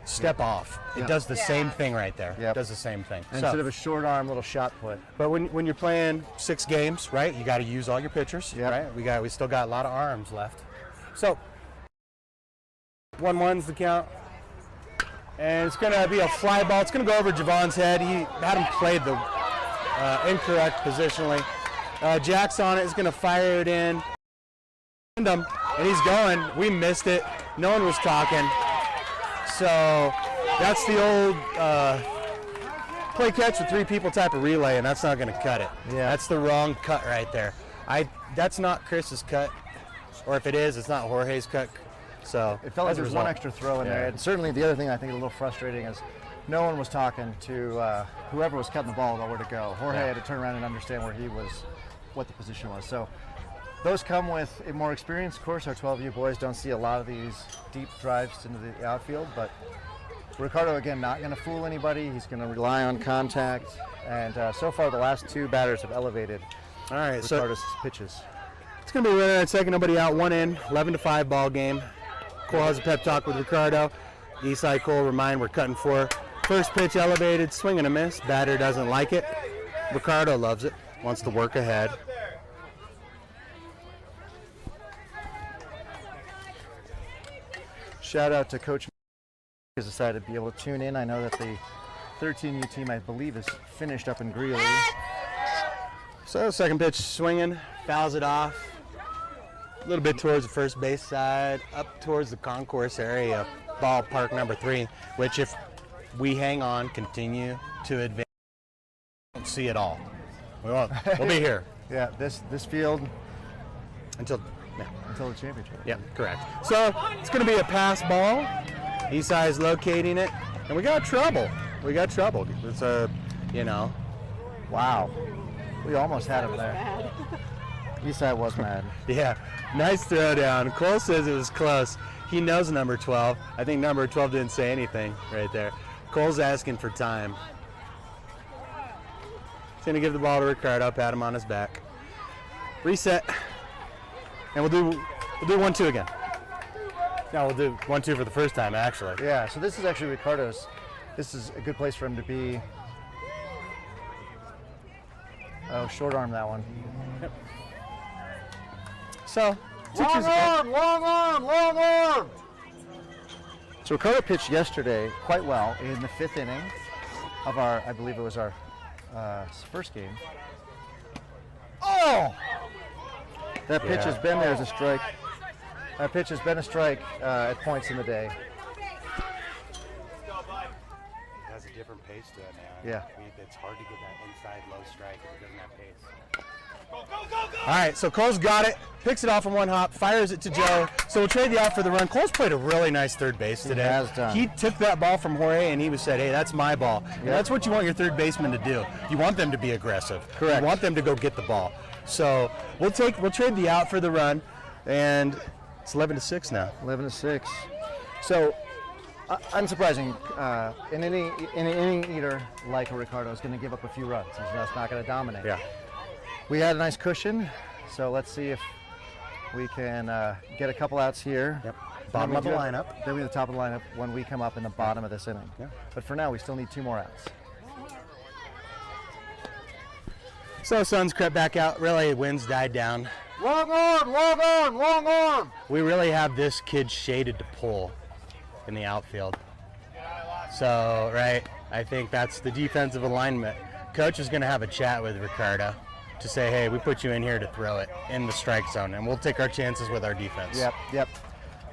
Step off. It Yep. does the same thing right there. Yep. It does the same thing. Instead of a short arm little shot put. But when you're playing 6 games, right? You got to use all your pitchers, Yep. right? We still got a lot of arms left. So 1-1's the count, and it's going to be a fly ball. It's going to go over Javon's head. He had him played the incorrect positionally. Jack's on it. Is going to fire it in. And he's going. We missed it. No one was talking. So that's the old play catch with 3 people type of relay, and that's not going to cut it. Yeah. That's the wrong cut right there. That's not Chris's cut, or if it is, it's not Jorge's cut. So It felt like as a there was one result- extra throw in Yeah. there. And certainly the other thing I think is a little frustrating is no one was talking to whoever was cutting the ball about where to go. Jorge Yeah. had to turn around and understand where he was what the position was. So those come with a more experience. Of course, our 12U boys don't see a lot of these deep drives into the outfield, but Ricardo, again, not going to fool anybody. He's going to rely on contact. And so far, the last two batters have elevated All right, Ricardo's pitches. it's going to be runner at second, nobody out, one in, 11-5 ball game. Cole has a pep talk with Ricardo. Eastside Cole, remind we're cutting four. First pitch elevated, swing and a miss. Batter doesn't like it. Ricardo loves it, wants to work ahead. Shout out to Coach who's decided to be able to tune in. I know that the 13U team, I believe, is finished up in Greeley. So second pitch swinging, fouls it off. A little bit towards the first base side, up towards the concourse area, ballpark number 3, which if we hang on, continue to advance, we won't see it all. We'll be here Yeah, this field until, until the championship. yeah, correct. So it's going to be a pass ball. Eastside's locating it, and we got trouble. It's a, Wow. We almost had him there. Eastside was mad. yeah, nice throw down. Cole says it was close. He knows number 12. I think number 12 didn't say anything right there. Cole's asking for time. He's going to give the ball to Ricardo, pat him on his back. Reset. And we'll do 1-2 again. No, we'll do 1-2 for the first time, actually. Yeah, so this is actually Ricardo's. This is a good place for him to be. Oh, short arm that one. So, Long arm! So Ricardo pitched yesterday quite well in the 5th inning of our, I believe it was our first game. Oh! That pitch has been there as a strike. That pitch has been a strike at points in the day. It has a different pace to it now. Yeah. It's hard to get that inside low strike if it doesn't have pace. All right, so Cole's got it, picks it off in one hop, fires it to Joe. So we'll trade the out for the run. Cole's played a really nice third base today. He has done. He took that ball from Jorge and he said, hey, that's my ball. And that's what you want your third baseman to do. You want them to be aggressive. Correct. You want them to go get the ball. So we'll trade the out for the run, and it's 11-6 now. 11-6. So, unsurprising, an inning eater like Ricardo is going to give up a few runs. He's just not going to dominate. Yeah. We had a nice cushion, so let's see if we can get a couple outs here. Yep. Bottom of the lineup. Then we the top of the lineup when we come up in the bottom of this inning. Yeah. But for now, we still need 2 more outs. So Suns crept back out. Really, winds died down. Long arm! We really have this kid shaded to pull in the outfield. So, right, I think that's the defensive alignment. Coach is going to have a chat with Ricardo to say, hey, we put you in here to throw it in the strike zone, and we'll take our chances with our defense. Yep.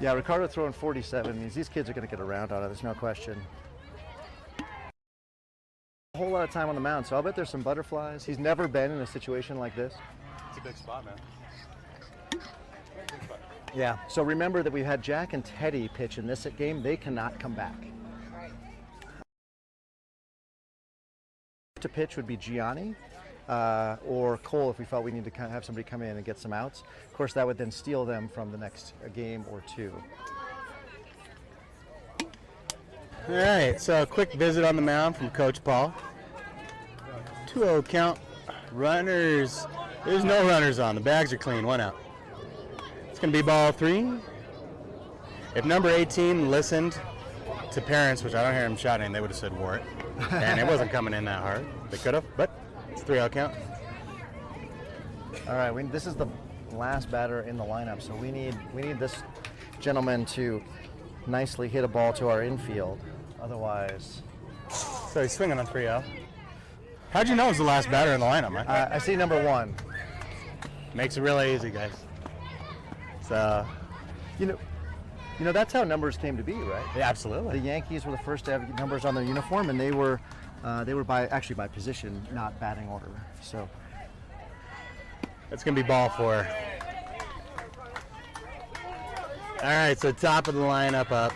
Yeah, Ricardo throwing 47. These kids are going to get around on it, there's no question. A whole lot of time on the mound, so I'll bet there's some butterflies. He's never been in a situation like this. It's a big spot, man. Yeah. So remember that we had Jack and Teddy pitch in this game. They cannot come back. To pitch would be Gianni or Cole if we felt we needed to have somebody come in and get some outs. Of course, that would then steal them from the next game or 2. All right, so a quick visit on the mound from Coach Paul. 2-0 count. Runners. There's no runners on. The bags are clean. 1 out. It's going to be ball 3. If number 18 listened to parents, which I don't hear him shouting, they would have said Wart. And it wasn't coming in that hard. They could have, but it's 3-0 count. All right, this is the last batter in the lineup, so we need this gentleman to nicely hit a ball to our infield. Otherwise, So he's swinging on 3-0. How'd you know it was the last batter in the lineup, man? I see number 1. Makes it really easy, guys. So, You know that's how numbers came to be, right? yeah, absolutely. The Yankees were the first to have numbers on their uniform, and they were by position, not batting order. So That's going to be ball 4. All right, so top of the lineup up.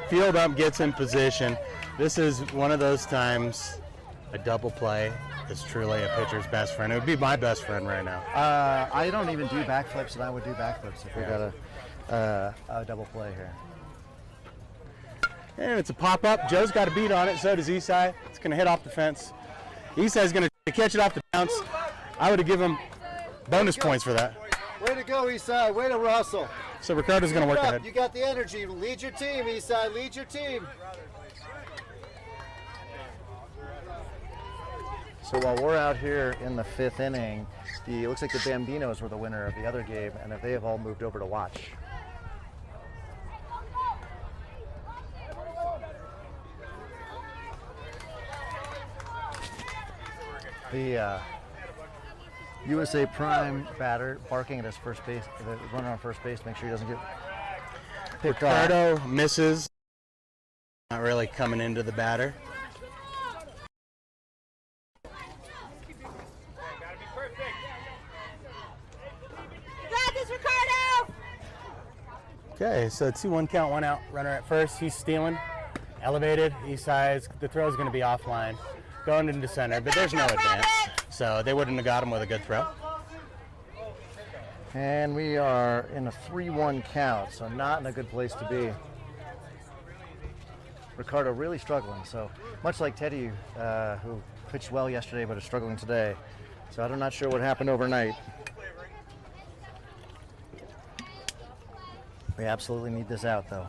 Field ump gets in position. This is one of those times, a double play. is truly a pitcher's best friend. It would be my best friend right now. I don't even do backflips, and I would do backflips if we got a double play here. And it's a pop-up. Joe's got a beat on it. So does Isai. It's going to hit off the fence. Isai's going to catch it off the bounce. I would have given him bonus points for that. Way to go, Eastside. Way to hustle. So Ricardo's going to work ahead. You got the energy. Lead your team, Eastside. Lead your team. So while we're out here in the 5th inning, it looks like the Bambinos were the winner of the other game, and they have all moved over to watch. The USA Prime batter barking at his first base, the runner on first base, to make sure he doesn't get picked off. Ricardo misses. Not really coming into the batter. Okay, so 2-1 count, 1 out. Runner at first. He's stealing. Elevated. Eastside's. The throw is going to be offline. Going into center, but there's no advance. So they wouldn't have got him with a good throw. And we are in a 3-1 count, so not in a good place to be. Ricardo really struggling, so much like Teddy, who pitched well yesterday but is struggling today. So I'm not sure what happened overnight. We absolutely need this out, though.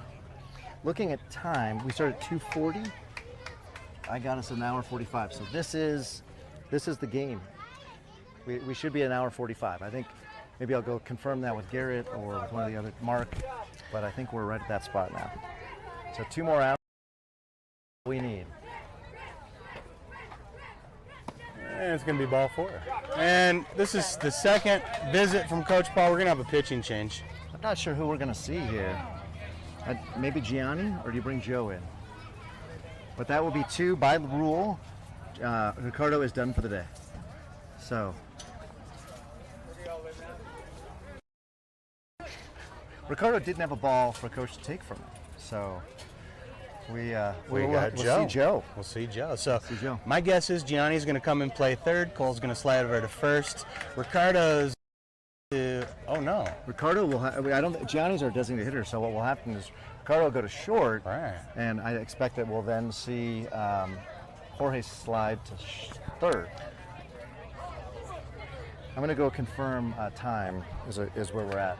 Looking at time, we started at 2:40. I got us an hour 45. So this is the game. We should be an hour 45. I think maybe I'll go confirm that with Garrett or with one of the other, Mark, but I think we're right at that spot now. So 2 more outs we need. And it's going to be ball 4. And this is the second visit from Coach Paul. We're going to have a pitching change. I'm not sure who we're going to see here. Maybe Gianni, or do you bring Joe in? But that will be 2 by the rule. Ricardo is done for the day. So Ricardo didn't have a ball for Coach to take from him. So we'll see Joe. We'll see Joe. So see Joe. My guess is Gianni's going to come and play third. Cole's going to slide over to first. Ricardo's oh no. Ricardo will I don't think Gianni's our designated hitter, so what will happen is Ricardo will go to short, right, and I expect that we'll then see Jorge slide to third. I'm going to go confirm time is where we're at.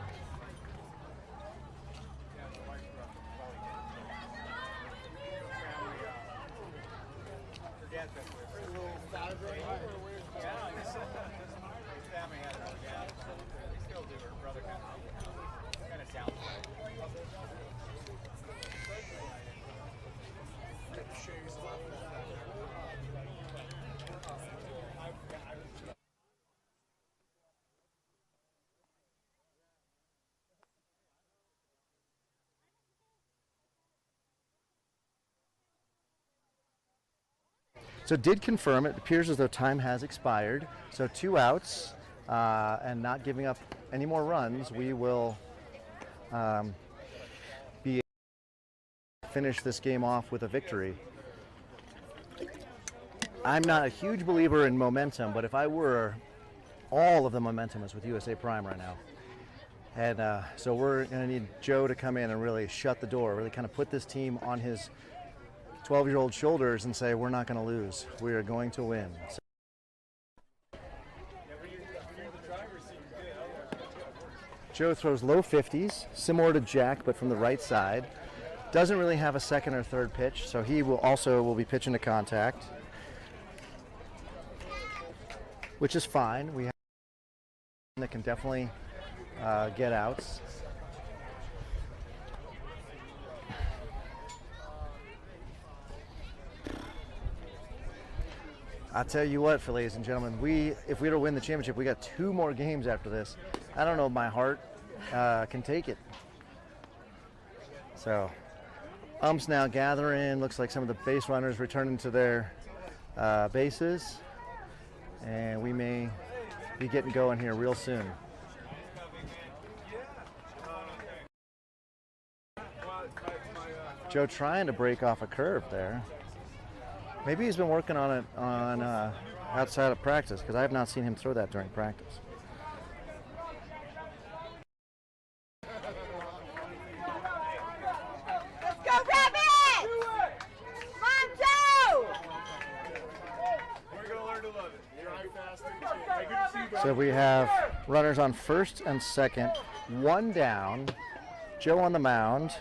So did confirm, it appears as though time has expired. So 2 outs and not giving up any more runs, we will be able to finish this game off with a victory. I'm not a huge believer in momentum, but if I were, all of the momentum is with USA Prime right now. And so we're going to need Joe to come in and really shut the door, really kind of put this team on his 12-year-old shoulders and say, we're not going to lose. We are going to win. So Joe throws low 50s, similar to Jack, but from the right side. Doesn't really have a second or third pitch, so he will be pitching to contact, which is fine. We have that can definitely get outs. I'll tell you what, ladies and gentlemen, if we were to win the championship, we got 2 more games after this. I don't know if my heart can take it. So, umps now gathering. Looks like some of the base runners returning to their bases. And we may be getting going here real soon. Joe trying to break off a curve there. Maybe he's been working on it on outside of practice because I have not seen him throw that during practice. Let's go, Rabbit! Come on, Joe! We're going to learn to love it. Drive faster. Hey, good to see you, bro. So we have runners on first and second, one down. Joe on the mound.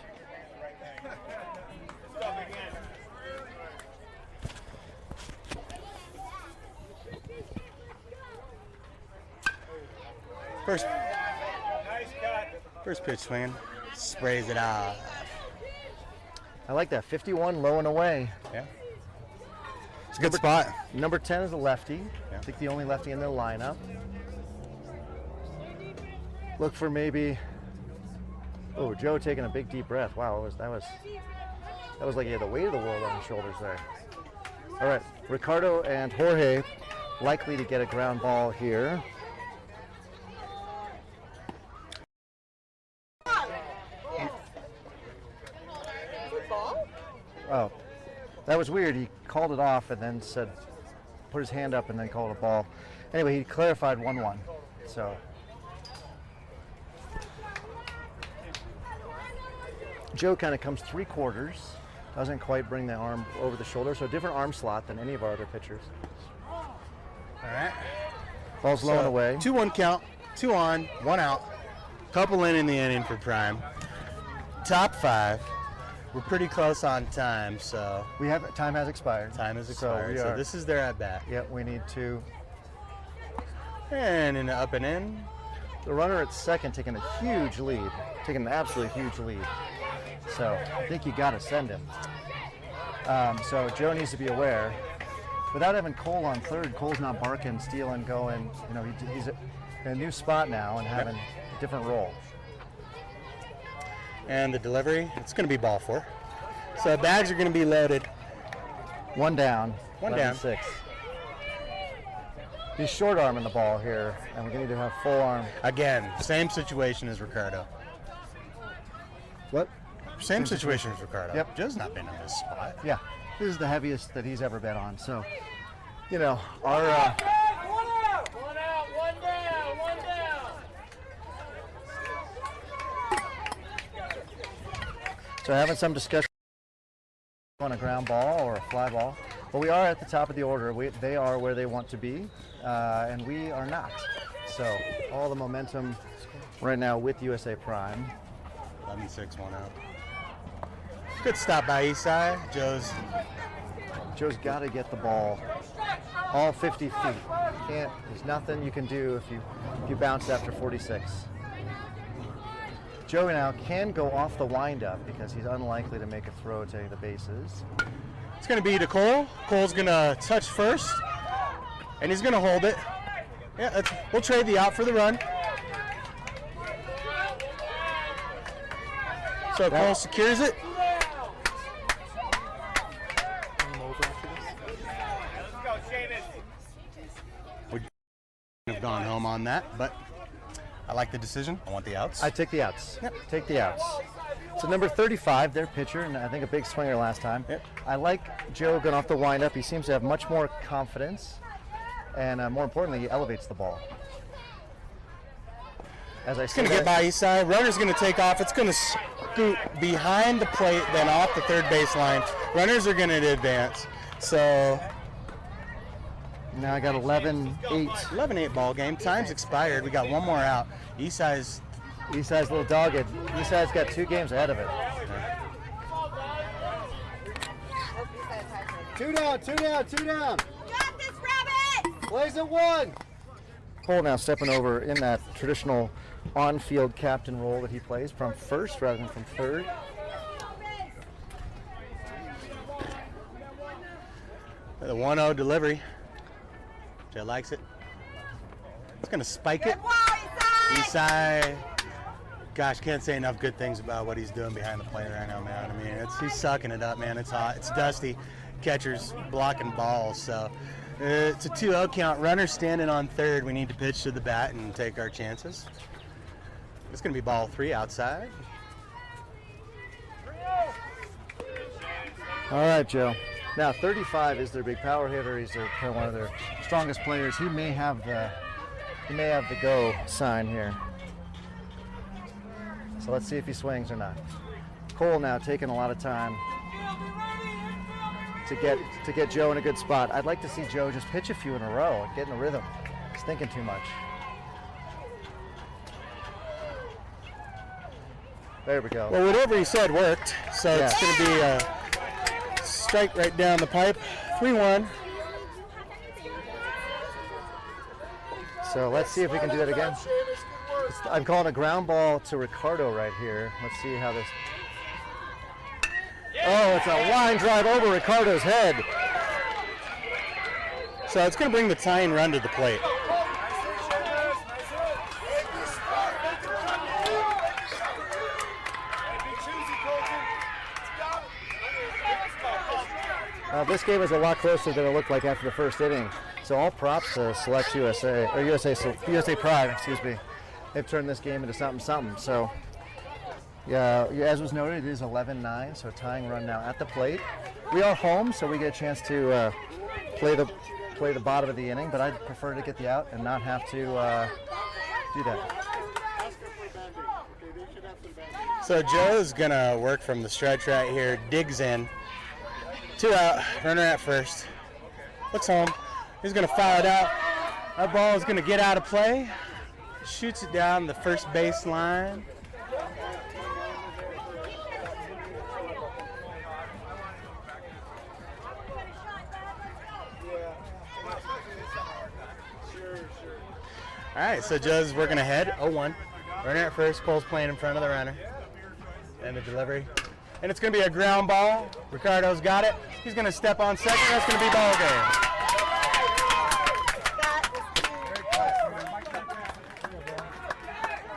First, Nice cut. first pitch swinging. Sprays it out. I like that. 51 low and away. Yeah. It's a good spot. Number 10 is a lefty. Yeah. I think the only lefty in their lineup. Look for maybe. Oh, Joe taking a big deep breath. Wow, that was like he had the weight of the world on his shoulders there. All right, Ricardo and Jorge likely to get a ground ball here. Oh, that was weird. He called it off and then said, put his hand up and then called a ball. Anyway, he clarified 1-1. So. Joe kind of comes 3/4, doesn't quite bring the arm over the shoulder, so a different arm slot than any of our other pitchers. All right. Ball's low and So, away. 2-1 count, 2 on, 1 out. Couple in the inning for Prime. Top 5. We're pretty close on time, so We have time has expired. time has So expired. we So, are. this is their at bat. Yeah, we need to. And in the up and in. The runner at second taking a huge lead, taking an absolutely huge lead. So I think you got to send him. So Joe needs to be aware. Without having Cole on third, Cole's not barking, stealing, going. You know, he's in a new spot now and having a different role. And the delivery, it's going to be ball 4. So bags are going to be loaded. One down. One down. 11-6. He's short arming the ball here, and we're going to have full arm. Again, same situation as Ricardo. What? Same situation as Ricardo. Yep. Joe's not been in this spot. Yeah, this is the heaviest that he's ever been on. So, you know, our One out, one down, one down. so having some discussion on a ground ball or a fly ball, but we are at the top of the order. They are where they want to be, and we are not. So all the momentum right now with USA Prime. 11-6, 1 out. Good stop by Isai. Joe's got to get the ball all 50 feet. Can't. There's nothing you can do if you bounce after 46. Joe now can go off the windup because he's unlikely to make a throw to the bases. It's going to be to Cole. Cole's going to touch first, and he's going to hold it. Yeah, we'll trade the out for the run. So Cole secures it. Let's go, Seamus. Would have gone home on that, but I like the decision. I want the outs. I take the outs. Yep. Take the outs. So number 35, their pitcher, and I think a big swinger last time. Yep. I like Joe going off the windup. He seems to have much more confidence, and more importantly, he elevates the ball. As I It's going to get by Isai. Runner's going to take off. It's going to scoot behind the plate, then off the third base line. Runners are going to advance. So now I got 11-8. 11-8 ball game. Time's expired. We got one more out. Isai's Eastside's a little dogged. Eastside's got 2 games ahead of it. Two down, two down, two down. Got this, Rabbit! Plays at 1. Cole now stepping over in that traditional on-field captain role that he plays from first rather than from third. the 1-0 delivery. Joe likes it. It's going to spike it. Good boy, Isai! Isai, gosh, can't say enough good things about what he's doing behind the plate right now, man. I mean, he's sucking it up, man. It's hot. It's dusty. Catcher's blocking balls. So it's a 2-0 count. Runner standing on third. We need to pitch to the bat and take our chances. It's going to be ball 3 outside. All right, Joe. Now 35 is their big power hitter. He's one of their strongest players. He may have the go sign here. So let's see if he swings or not. Cole now taking a lot of time to get Joe in a good spot. I'd like to see Joe just pitch a few in a row, get in a rhythm. He's thinking too much. There we go. Well, whatever he said worked, so Yeah. it's going to be a strike right down the pipe. 3-1. So let's see if we can do that again. I'm calling a ground ball to Ricardo right here. Let's see how this. Oh, it's a line drive over Ricardo's head. So it's going to bring the tying run to the plate. This game is a lot closer than it looked like after the first inning. So all props to Select USA, or USA Prime, excuse me. They've turned this game into something. So, yeah, as was noted, it is 11-9, so tying run now at the plate. We are home, so we get a chance to play the bottom of the inning, but I'd prefer to get the out and not have to do that. So Joe's going to work from the stretch right here, digs in. 2 out, runner at first. Looks home. He's going to foul it out. That ball is going to get out of play. Shoots it down the first base line. All right, so Joe's working ahead, 0-1. Runner at first, Cole's playing in front of the runner. And the delivery. And it's going to be a ground ball. Ricardo's got it. He's going to step on second. That's going to be ball game.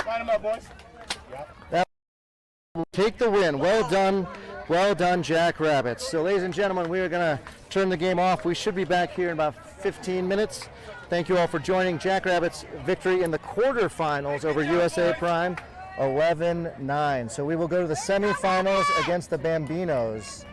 Line them up, boys. That will take the win. Well done, Jack Rabbits. So, ladies and gentlemen, we are going to turn the game off. We should be back here in about 15 minutes. Thank you all for joining. Jack Rabbits' victory in the quarterfinals over USA Prime, 11-9. So we will go to the semifinals against the Bambinos.